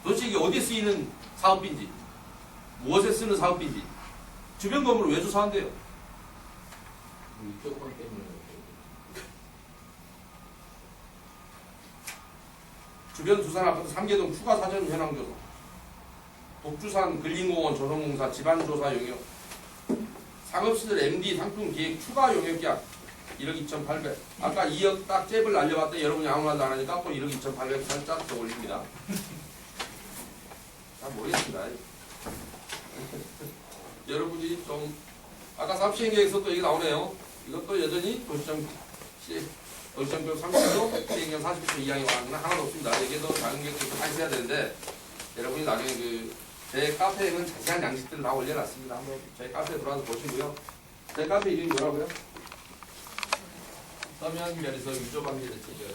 도대체 이게 어디에 쓰이는 사업비인지, 무엇에 쓰는 사업비인지, 주변 건물을 왜 조사한대요? 이쪽 건 때문에. 주변 두산 아파트 3개동 추가 사전 현황 조사. 독주산 근린공원 조성공사 집안조사 용역. 상업시설 MD 상품 기획 추가 용역 계약 1억 2,800. 아까 2억 딱 잽을 날려봤더니 여러분이 아무 말도 안 하니까 또 1억 2,800 살짝 더 올립니다. 잘 모르겠습니다. 여러분이 좀 아까 사업시행계획에서 또 얘기 나오네요. 이것도 여전히 도시정비 30도, 시행령 40도 이하의 완화는 하나도 없습니다. 여기에도 작은 계획도 다 있어야 되는데 여러분이 나중에 제 카페에는 자세한 양식들을 다 올려놨습니다. 한번 제 카페에 들어와서 보시고요. 제 카페 이름이 뭐라고요? 서면면에서 유저방지를 찍어요.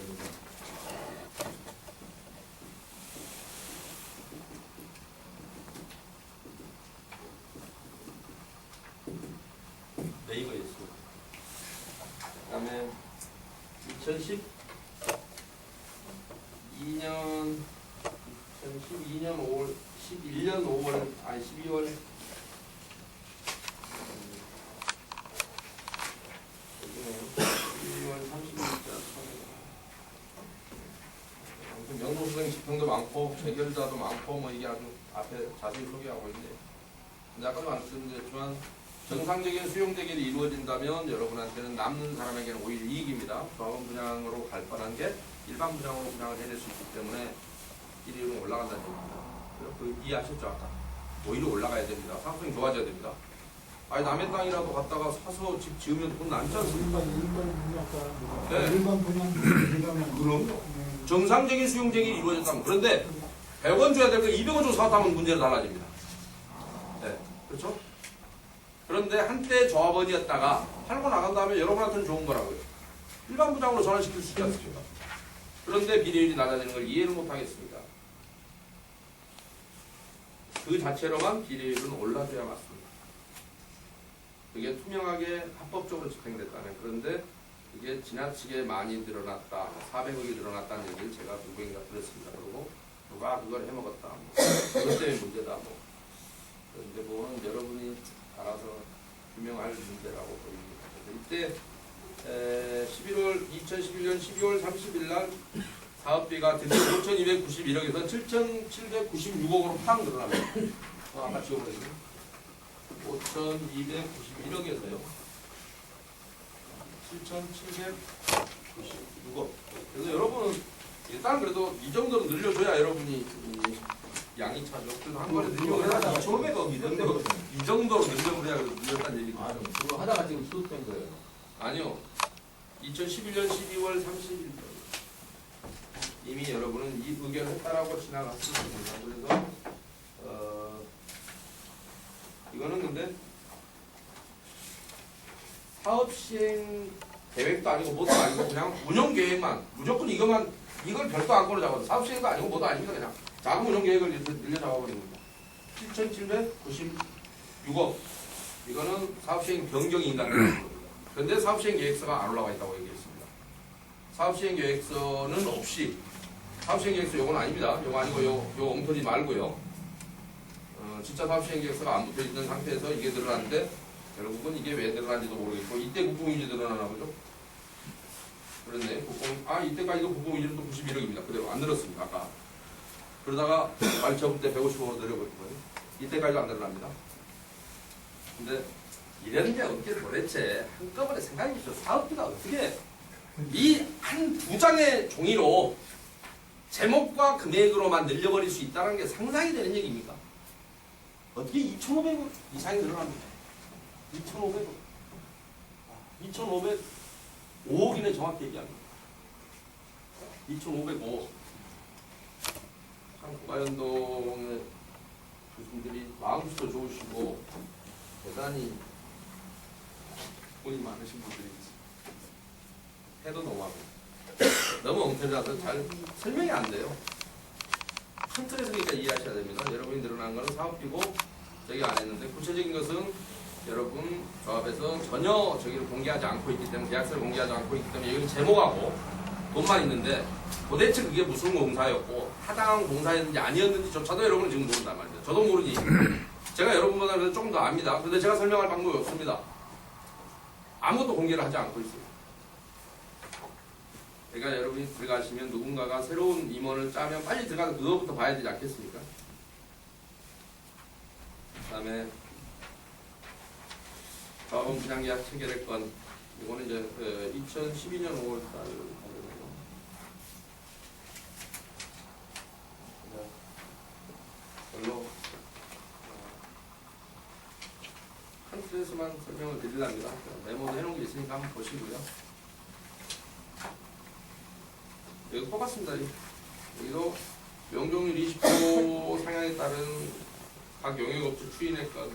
네이버에 있습니다. 그 다음에 2012년 5월 11년 5월 아니 12월 12월 30일자 명도수생 집행도 많고 재결자도 많고 뭐 이게 아주 앞에 자세히 소개하고 있는데 근데 아까도 말씀드렸지만 정상적인 수용 대결이 이루어진다면 여러분한테는 남는 사람에게는 오히려 이익입니다. 조합원 분양으로 갈 뻔한 게 일반 분양으로 분양을 해낼 수 있기 때문에 일위로 올라간다는 얘기입니다. 그 이해하셨죠 아까? 오히려 올라가야 됩니다. 상승이 좋아져야 됩니다. 아니 남의 땅이라도 갖다가 사서 집 지으면 돈 남지 않습니까? 네. 일반 분양 그럼요. 정상적인 수용 대결이 이루어졌다면 그런데 100원 줘야 될 거 200원 줘서 사왔다면 문제로 달라집니다. 네, 그렇죠? 그런데 한때 조합원이었다가 팔고 나간 다음에 여러분한테는 좋은 거라고요. 일반 분양으로 전환시킬 수 있지 않습니까? 그런데 비례율이 낮아지는 걸 이해를 못하겠습니다. 그 자체로만 비례율은 올라줘야 맞습니다. 그게 투명하게 합법적으로 집행됐다면 그런데 그게 지나치게 많이 늘어났다. 400억이 늘어났다는 얘기를 제가 누구인가 들었습니다. 그리고 누가 그걸 해먹었다. 뭐. 그것 때문에 문제다. 뭐. 그런데 그거는 여러분이 알아서 규명할 문제라고 보입니다. 이때 2011년 12월 30일 날 사업비가 드디어 5,291억에서 7,796억으로 팍 늘어납니다. 아까 지워버렸네요. 5,291억에서요. 7,796억. 그래서 여러분은 일단 그래도 이 정도로 늘려줘야 여러분이 양이 차죠. 그래서 한 번에 늘려면 2,500억 이 정도로 늘려버려야 늘렸다는 얘기죠. 아, 그거 하다가 지금 수습된 거예요. 아니요. 2011년 12월 30일 이미 여러분은 이 의견을 했다라고 지나갔습니다. 그래서 이거는 근데 사업 시행 계획도 아니고 뭐도 아니고 그냥 운영 계획만 무조건 이걸 별도 안건으로 잡아서 사업 시행도 아니고 뭐도 아닙니다. 그냥 자금 운영 계획을 늘려 잡아버린 겁니다. 7,796억 이거는 사업 시행 변경이 인가되는 겁니다. 그런데 사업 시행 계획서가 안 올라와 있다고 얘기했습니다. 사업 시행 계획서는 없이 사업 시행 계획서 요건 아닙니다. 요거 아니고 요 엉터리 말고요. 진짜 사업 시행 계획서가 안 붙어 있는 상태에서 이게 늘어났는데 결국은 이게 왜 늘어난지도 모르겠고 이때 국공유지 늘어나나 보죠. 그렇네. 이때까지도 국공유지는 또 91억입니다. 그대로 안 늘었습니다. 아까. 그러다가 말처분 때 150억으로 늘려버린 거예요. 이때까지도 안 늘어납니다. 근데 이런 게 어떻게 도대체 한꺼번에 생각해 보십시오. 사업비가 어떻게 이 한 두 장의 종이로 제목과 금액으로만 늘려버릴 수 있다는 게 상상이 되는 얘기입니까? 어떻게 2,500원 이상이 늘어납니까? 2,500원. 2,505억이네 정확히 얘기합니다. 2,505억. 참 고가연동의 교수님들이 마음부터 좋으시고 대단히 돈이 많으신 분들이지. 해도 너무합니다. 너무 엉터리라서 잘 설명이 안 돼요. 큰 틀에서 그러니까 이해하셔야 됩니다. 여러분이 늘어난 거는 사업비고 저기 안 했는데 구체적인 것은 여러분 조합에서 전혀 저기를 공개하지 않고 있기 때문에 계약서를 공개하지 않고 있기 때문에 여기는 제목하고 돈만 있는데 도대체 그게 무슨 공사였고 타당한 공사였는지 아니었는지조차도 여러분은 지금 모른단 말이죠. 저도 모르지. 제가 여러분보다 조금 더 압니다. 그런데 제가 설명할 방법이 없습니다. 아무것도 공개를 하지 않고 있어요. 그러니까 여러분이 들어가시면 누군가가 새로운 임원을 짜면 빨리 들어가서 그거부터 봐야 되지 않겠습니까? 그 다음에 자본 분양계약 체결의 건 이거는 이제 2012년 5월달 별로 한 틀에서만 설명을 드리랍니다. 메모도 해놓은 게 있으니까 한번 보시고요. 여기 똑같습니다. 여기도 용적률 20% 상향에 따른 각 용역업체 추인의 건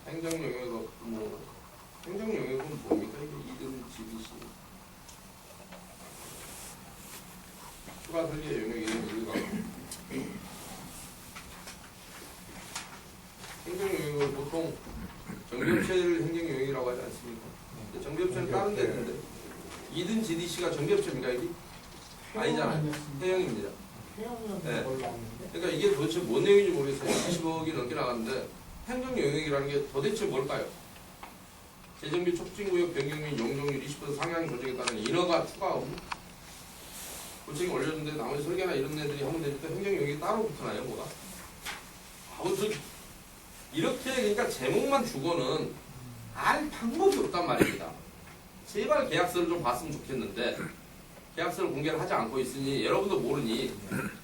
행정용역업 행정용역은 뭡니까? 이게 2등 GDC 추가 설계 용역 이름 이유가 행정용역을 보통 정비업체를 행정용역이라고 하지 않습니까? 정비업체는 다른 데 있는데 2등 GDC가 정비업체입니까 여기? 아니잖아요. 해영입니다. 네. 그러니까 이게 도대체 뭔 내용인지 모르겠어요. 20억이 넘게 나갔는데 행정용역이라는 게 도대체 뭘까요? 재정비 촉진구역 변경 및 용적률 20% 상향 조정에 따른 인허가 추가 없는 구체적인 올려준데 나머지 설계나 이런 애들이 하면 되니까 행정용역이 따로 붙나요? 뭐가? 아무튼 이렇게 그러니까 제목만 주고는 알 방법이 없단 말입니다. 제발 계약서를 좀 봤으면 좋겠는데 계약서를 공개를 하지 않고 있으니 여러분도 모르니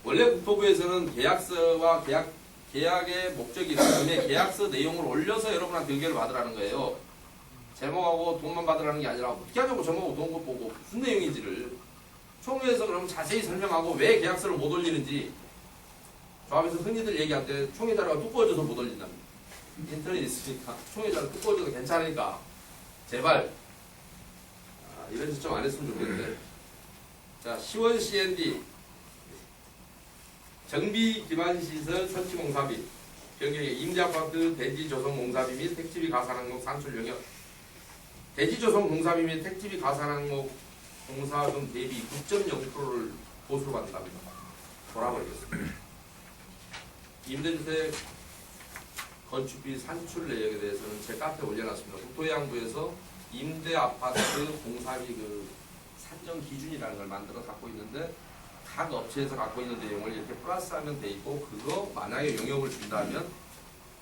원래 국토부에서는 계약서와 계약의 목적이나 계약서 내용을 올려서 여러분한테 의견을 받으라는 거예요. 제목하고 돈만 받으라는 게 아니라 어떻게 하냐고 제목하고 돈 보고 무슨 내용인지를 총회에서 그러면 자세히 설명하고 왜 계약서를 못 올리는지 조합에서 흔히들 얘기할 때 총회 자료가 두꺼워져서 못 올린답니다. 인터넷 있으니까 총회 자료 두꺼워져도 괜찮으니까 제발 이런 짓 좀 안 했으면 좋겠는데 자, 시원 C&D 정비 기반 시설 설치 공사비 변경의 임대아파트 대지 조성 공사비 및 택지비 가산 항목 산출 영역 대지 조성 공사비 및 택지비 가산 항목 공사금 대비 9.0%를 보수로 받는답니다. 돌아버리겠습니다. 임대주택 건축비 산출 내역에 대해서는 제 카페에 올려놨습니다. 국토해양부에서 임대아파트 공사비 산정 기준이라는 걸 만들어 갖고 있는데 각 업체에서 갖고 있는 내용을 이렇게 플러스하면 돼 있고 그거 만약에 용역을 준다면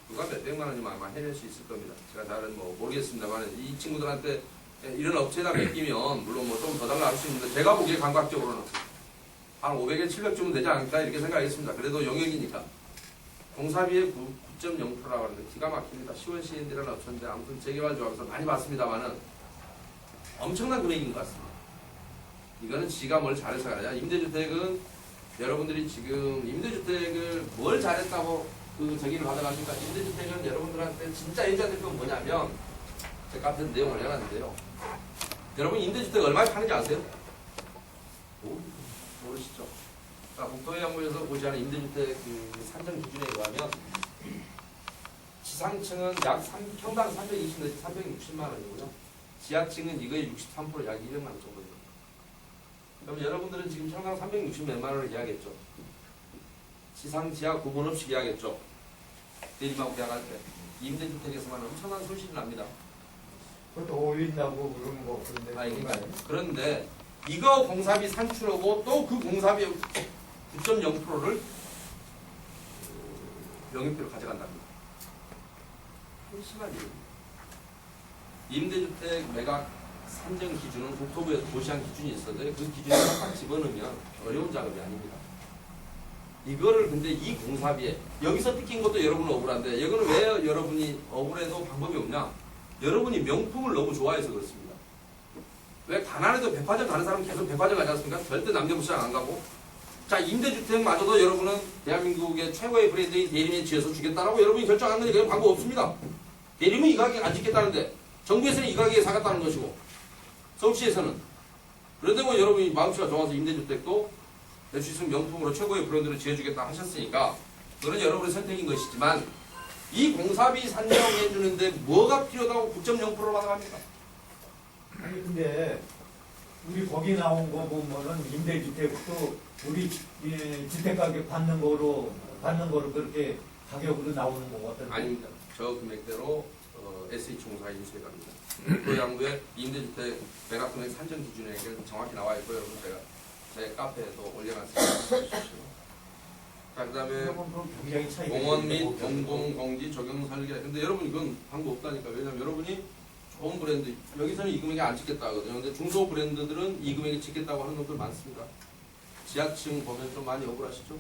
누가 몇백만 원이면 아마 해낼 수 있을 겁니다. 제가 잘은 모르겠습니다만 이 친구들한테 이런 업체에다 맡기면 물론 좀 더 달라 할 수 있는데 제가 보기에 감각적으로는 한 500에 700 주면 되지 않을까 이렇게 생각했습니다. 그래도 용역이니까 공사비의 9.0%라고 하는데 기가 막힙니다. 시원 C&D라는 업체인데 아무튼 재개발 조합에서 많이 봤습니다만은 엄청난 금액인 것 같습니다. 이거는 지가 뭘 잘해서가 아니라 임대주택은 여러분들이 지금 임대주택을 뭘 잘했다고 저기를 받아가니까 임대주택은 여러분들한테 진짜 해줘야 될 건 뭐냐면 제 카페에 내용 올려놨는데요. 여러분 임대주택 얼마에 파는지 아세요? 모르시죠? 자, 국토해양부에서 고시하는 임대주택 그 산정 기준에 의하면 지상층은 평당 320 내지 360만 원이고요. 지하층은 이거의 63% 약 200만 원 정도입니다. 그럼 여러분들은 지금 평당 360 몇만 원을 계약했죠. 지상, 지하 구분 없이 계약했죠. 대리마고 계약할 때. 임대주택에서만 엄청난 손실이 납니다. 그것도 올린다고 그런 거 그런데. 그런데 이거 공사비 산출하고 또 그 공사비의 9.0%를 영입비로 가져간답니다. 한심한 일입니다. 임대주택 매각 산정 기준은 국토부에서 고시한 기준이 있었는데 그 기준에 딱 집어넣으면 어려운 작업이 아닙니다. 이거를 근데 이 공사비에 여기서 뜯긴 것도 여러분은 억울한데 이거는 왜 여러분이 억울해도 방법이 없냐? 여러분이 명품을 너무 좋아해서 그렇습니다. 왜 가난해도 백화점 가는 사람은 계속 백화점 가지 않습니까? 절대 남대문시장 안 가고. 자, 임대주택마저도 여러분은 대한민국의 최고의 브랜드인 대리맨 지어서 주겠다라고 여러분이 결정한 거니 그런 방법 없습니다. 대리면 이 가격에 안 짓겠다는데 정부에서는 이 가격에 사겠다는 것이고 서울시에서는. 그런데 뭐 여러분이 마음씨가 좋아서 임대주택도 낼 수 있으면 명품으로 최고의 브랜드로 지어주겠다 하셨으니까 그건 여러분의 선택인 것이지만 이 공사비 산정해 주는데 뭐가 필요하다고 9.0%로 받아갑니까? 아니 근데 우리 거기 나온 거 보면은 임대주택도 우리 주택가격 받는 거로 그렇게 가격으로 나오는 거거든요. 아닙니다. 저 금액대로 SH공사 인수해 갑니다. 국토해양부의 임대주택 매각 금액 산정 기준에 정확히 나와 있고 여러분 제가 제 카페에도 올려놨습니다. 자, 그 다음에 굉장히 차이가 공원 및 있는데 공공공지 적용 설계. 근데 여러분 이건 방법 없다니까. 왜냐면 여러분이 좋은 브랜드 여기서는 이 금액에 안 찍겠다 하거든요. 근데 중소 브랜드들은 이 금액에 찍겠다고 하는 놈들 많습니다. 지하층 보면 좀 많이 억울하시죠?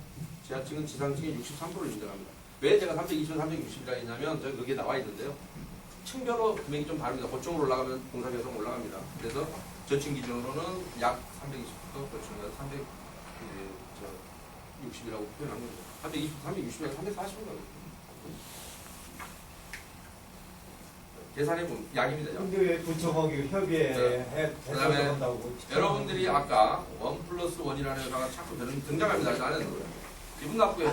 지하층은 지상층의 63%를 인정합니다. 왜 제가 320, 360이라 했냐면 제가 거기에 나와 있는데요. 층별로 금액이 좀 다릅니다. 고층으로 올라가면 공사비가 좀 올라갑니다. 그래서 저층 기준으로는 약 320부터 고층은 360이라고 표현한 거죠. 320, 360이면 340인가 계산해보면 약입니다. 약. 근데 왜 부처먹이 협의해 그다음에 한다고 여러분들이 아까 1+1이라는 회사가 자꾸 등장합니다. 나는 기분 나쁘게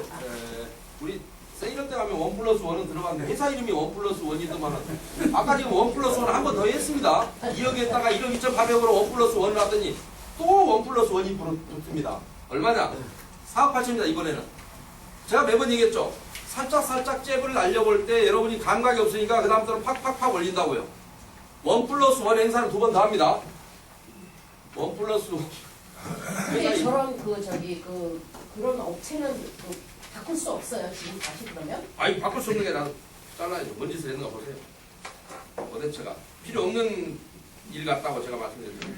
우리 세일럴 때 가면 1+1은 들어갔는데 회사 이름이 1+1이더만 아까 지금 1+1 한 번 더 했습니다. 2억에다가 1억 2,800으로 1+1을 하더니 또 1+1이 붙습니다. 얼마냐? 4억 8천입니다. 이번에는 제가 매번 얘기했죠. 살짝 잽을 날려볼 때 여러분이 감각이 없으니까 그 다음부터는 팍팍팍 올린다고요. 1+1 행사를 2번 더 합니다. 1+1 근데 저런 그런 업체는 바꿀 수 없어요. 지금 다시 그러면? 아니 바꿀 수 없는 게 나는 잘라야죠. 뭔 짓을 했는가 보세요. 어대체가 필요 없는 일 같다고 제가 말씀드렸죠.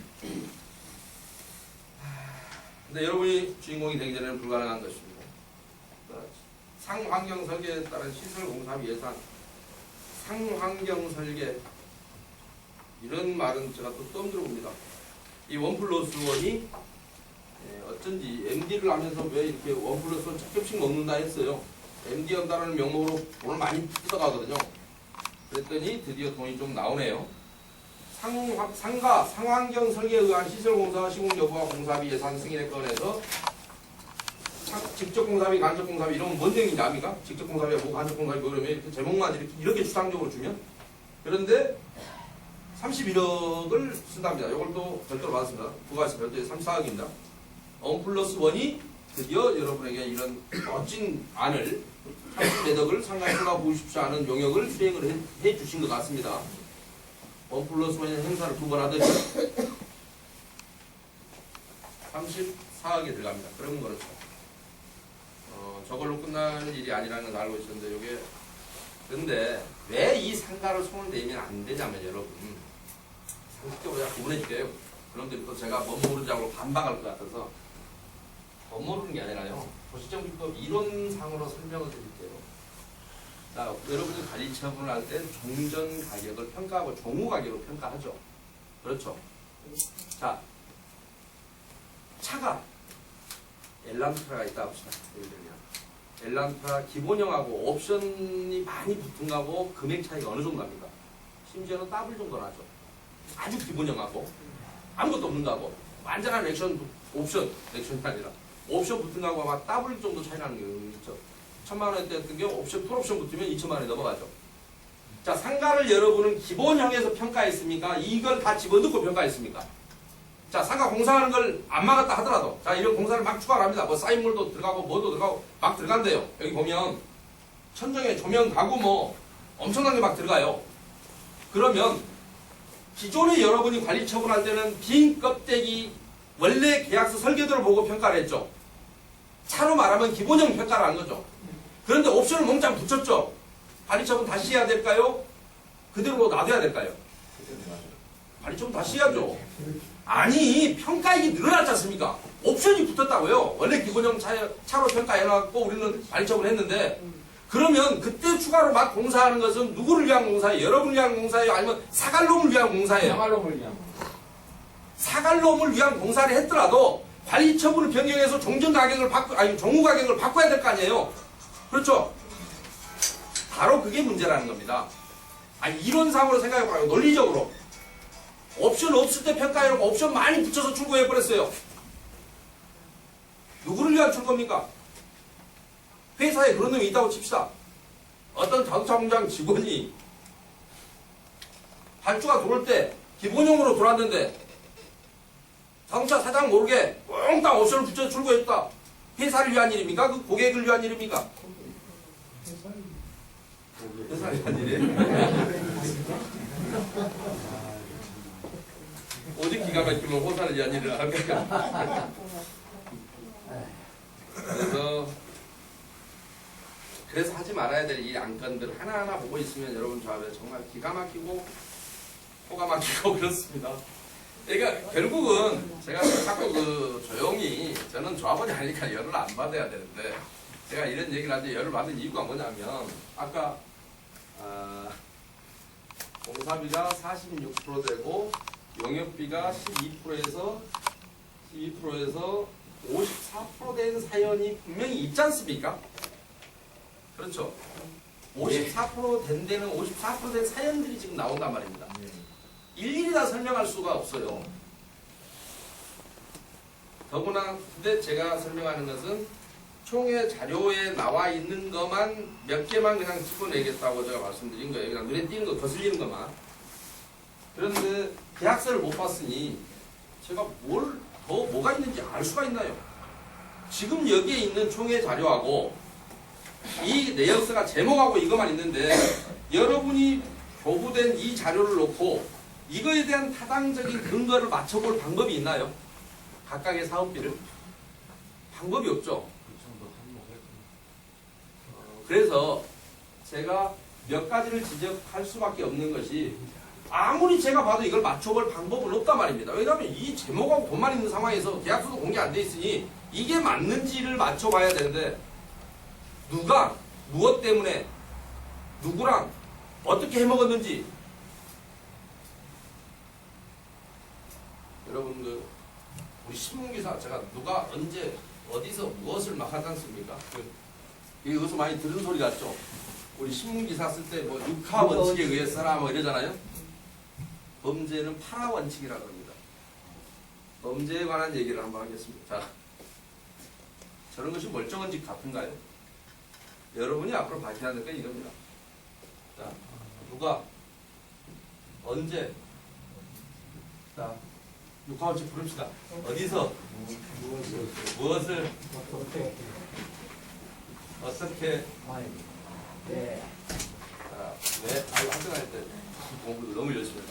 근데 여러분이 주인공이 되기 전에는 불가능한 것입니다. 상환경 설계에 따른 시설 공사비 예산, 상환경 설계 이런 말은 제가 또 처음 들어봅니다. 이 1+1이 어쩐지 MD를 하면서 왜 이렇게 1+1 첫 겹씩 먹는다 했어요. MD 한다는 명목으로 돈을 많이 뜯어가거든요. 그랬더니 드디어 돈이 좀 나오네요. 상환경 설계에 의한 시설공사 시공 여부와 공사비 예산 승인에 관해서 직접 공사비, 간접 공사비 이런 건 뭔 내용인지 압니까? 직접 공사비가 뭐 간접 공사비 뭐 그러면 이렇게 제목만 이렇게 추상적으로 주면 그런데 31억을 쓴답니다. 이걸 또 별도로 받았습니다. 부가세 별도에 34억입니다. 1+1이 드디어 여러분에게 이런 멋진 안을 30매덕을 상가에 쏟아부으십시오 하는 용역을 수행을 해 주신 것 같습니다. 1+1의 행사를 2번 하더니 34억에 들어갑니다. 그러면 그렇죠. 저걸로 끝나는 일이 아니라는 걸 알고 있었는데 이게 근데 왜 이 상가를 손을 내면 안 되냐면 여러분 상식적으로 제가 구분해 줄게요. 그런데 또 제가 못 모르자고 반박할 것 같아서 못 모르는 게 아니라요. 도시정비법 이론상으로 설명을 드릴게요. 자, 여러분이 관리 처분을 할 때 종전 가격을 평가하고 종후 가격으로 평가하죠. 그렇죠. 자, 차가 엘란트라가 있다 합시다. 예를 들면 엘란트라 기본형하고 옵션이 많이 붙은 거하고 금액 차이가 어느 정도 납니까? 심지어는 더블 정도 나죠. 아주 기본형하고 아무것도 없는 거하고 완전한 옵션이 아니라 옵션 붙은 거하고 아마 더블 정도 차이 나는 게 있죠. 1,000만 원대 같은 경우 풀옵션 붙으면 2천만 원이 넘어가죠. 자, 상가를 여러분은 기본형에서 평가했습니까? 이걸 다 집어넣고 평가했습니까? 자, 상가 공사하는 걸 안 막았다 하더라도, 자, 이런 공사를 막 추가를 합니다. 뭐 쌓인물도 들어가고 뭐도 들어가고 막 들어간대요. 여기 보면 천정에 조명 가구 뭐 엄청난 게 막 들어가요. 그러면 기존에 여러분이 관리 처분할 때는 빈 껍데기 원래 계약서 설계도를 보고 평가를 했죠. 차로 말하면 기본형 평가를 한 거죠. 그런데 옵션을 몽땅 붙였죠. 관리 처분 다시 해야 될까요? 그대로 놔둬야 될까요? 관리 처분 다시 해야죠. 아니, 평가액이 늘어났지 않습니까? 옵션이 붙었다고요. 원래 기본형 차로 평가해놨고 우리는 관리 처분을 했는데, 그러면 그때 추가로 막 공사하는 것은 누구를 위한 공사예요? 여러분을 위한 공사예요? 아니면 사갈놈을 위한 공사예요? 생활로을 위한 사갈놈을 위한 공사를 했더라도 관리 처분을 변경해서 종전 가격을 종후 가격을 바꿔야 될 거 아니에요? 그렇죠? 바로 그게 문제라는 겁니다. 아니, 이론상으로 생각해봐요. 논리적으로. 옵션 없을 때 평가해놓고 옵션 많이 붙여서 출고해버렸어요. 누구를 위한 출고입니까? 회사에 그런 놈이 있다고 칩시다. 어떤 자동차 공장 직원이 발주가 들어올 때 기본형으로 들어왔는데 자동차 사장 모르게 몽땅 옵션을 붙여서 출고했다. 회사를 위한 일입니까? 그 고객을 위한 일입니까? 회사를 위한 일이에요? 오직 기가 막히면 회사를 위한 일을 할까요? 그래서 하지 말아야 될 이 안건들 하나하나 보고 있으면 여러분 조합에 정말 기가 막히고 코가 막히고 그렇습니다. 그러니까 결국은 제가 자꾸 조용히 저는 조합원이 아니니까 열을 안 받아야 되는데 제가 이런 얘기를 하는데 열을 받은 이유가 뭐냐면 아까 공사비가 46% 되고 용역비가 12%에서 54% 된 사연이 분명히 있지 않습니까? 그렇죠. 54% 된 데는 54% 된 사연들이 지금 나온단 말입니다. 일일이 다 설명할 수가 없어요. 더구나 근데 제가 설명하는 것은 총회 자료에 나와 있는 것만 몇 개만 그냥 짚어내겠다고 제가 말씀드린 거예요. 그냥 눈에 띄는 거 거슬리는 것만. 그런데 계약서를 못 봤으니 제가 뭐가 있는지 알 수가 있나요? 지금 여기에 있는 총회 자료하고 이 내역서가 제목하고 이것만 있는데 여러분이 교부된 이 자료를 놓고 이거에 대한 타당적인 근거를 맞춰볼 방법이 있나요? 각각의 사업비를? 방법이 없죠. 그래서 제가 몇 가지를 지적할 수밖에 없는 것이 아무리 제가 봐도 이걸 맞춰볼 방법은 없단 말입니다. 왜냐하면 이 제목하고 돈만 있는 상황에서 계약서도 공개 안 돼 있으니 이게 맞는지를 맞춰봐야 되는데 누가 무엇 때문에 누구랑 어떻게 해먹었는지 여러분 우리 신문기사 제가 누가 언제 어디서 무엇을 막 하지 않습니까? 이게 어디서 많이 들은 소리 같죠? 우리 신문기사 쓸 때 뭐 6하 원칙에 의해 써라 뭐 이러잖아요. 범죄는 8하 원칙이라고 합니다. 범죄에 관한 얘기를 한번 하겠습니다. 자, 저런 것이 멀쩡한 집 같은가요? 여러분이 앞으로 밝혀야 될 건 이겁니다. 자, 누가 언제 자 6하 원칙 부릅시다. 어디서 무엇을 어떻게 네. 자, 왜 학교 다닐 때 공부를 너무 열심히 해요.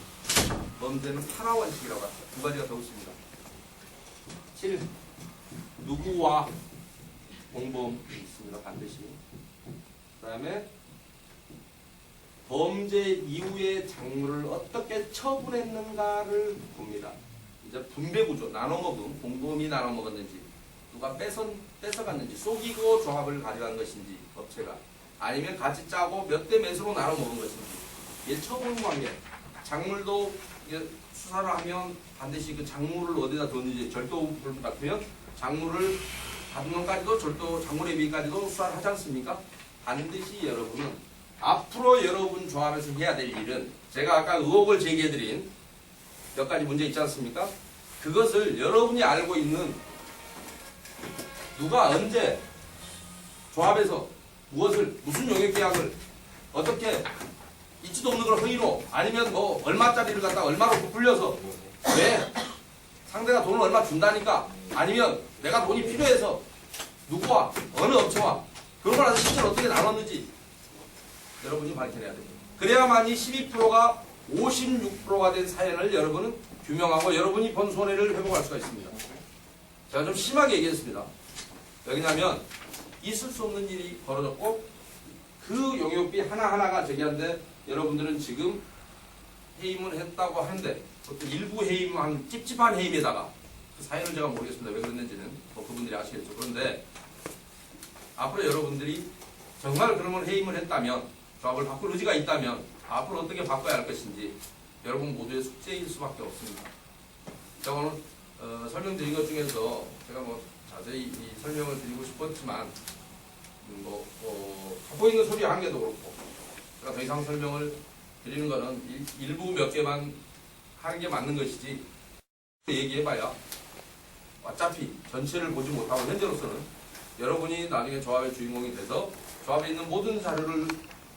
범죄는 8하 원칙이라고 합니다. 두 가지가 더 있습니다. 7. 누구와 공범이 있습니다. 반드시. 그 다음에 범죄 이후의 작물을 어떻게 처분했는가를 봅니다. 이제 분배구조, 나눠먹음, 공범이 나눠먹었는지, 누가 뺏어갔는지, 속이고 조합을 가져간 것인지, 업체가. 아니면 같이 짜고 몇 대 몇으로 나눠먹은 것인지. 이게 처분 관계. 작물도 수사를 하면 반드시 그 작물을 어디다 뒀는지 절도물 같으면 작물을 받은 것까지도 작물의 비까지도 수사를 하지 않습니까? 반드시 여러분은 앞으로 여러분 조합에서 해야 될 일은 제가 아까 의혹을 제기해드린 몇 가지 문제 있지 않습니까? 그것을 여러분이 알고 있는 누가 언제 조합에서 무슨 용역계약을 어떻게 있지도 없는 걸 허위로 아니면 뭐 얼마짜리를 갖다 얼마로 부풀려서 왜 상대가 돈을 얼마 준다니까 아니면 내가 돈이 필요해서 누구와 어느 업체와 그런 걸 아주 실제로 어떻게 나눴는지 여러분이 밝혀내야 됩니다. 그래야만이 12%가 56%가 된 사연을 여러분은 규명하고 여러분이 본 손해를 회복할 수가 있습니다. 제가 좀 심하게 얘기했습니다. 왜냐하면 있을 수 없는 일이 벌어졌고 그 용역비 하나하나가 저기한데 여러분들은 지금 해임을 했다고 하는데 어떤 일부 해임, 한 찝찝한 해임에다가 그 사연을 제가 모르겠습니다. 왜 그랬는지는 뭐 그분들이 아시겠죠. 그런데 앞으로 여러분들이 정말 그러면 해임을 했다면 조합을 바꿀 의지가 있다면 앞으로 어떻게 바꿔야 할 것인지 여러분 모두의 숙제일 수밖에 없습니다. 제가 오늘 설명드린 것 중에서 제가 뭐 자세히 설명을 드리고 싶었지만 갖고 있는 소리 한 개도 그렇고 제가 더 이상 설명을 드리는 거는 일부 몇 개만 하는 게 맞는 것이지 얘기해봐야 어차피 전체를 보지 못하고 현재로서는 여러분이 나중에 조합의 주인공이 돼서 조합에 있는 모든 자료를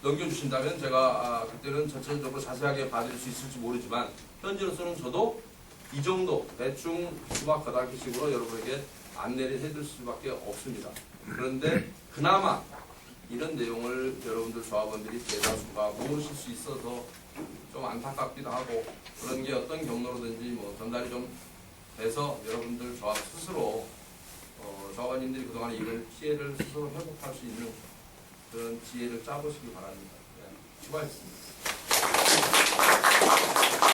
넘겨주신다면 제가 그때는 전체적으로 자세하게 봐드릴 수 있을지 모르지만 현재로서는 저도 이 정도 대충 수박 거다기식으로 여러분에게 안내를 해드릴 수밖에 없습니다. 그런데 그나마 이런 내용을 여러분들 조합원들이 대다수가 모르실 수 있어서 좀 안타깝기도 하고 그런 게 어떤 경로로든지 뭐 전달이 좀 돼서 여러분들 조합 스스로 조합원님들이 그동안 이런 피해를 스스로 회복할 수 있는 그런 지혜를 짜보시기 바랍니다. 네, 수고하셨습니다.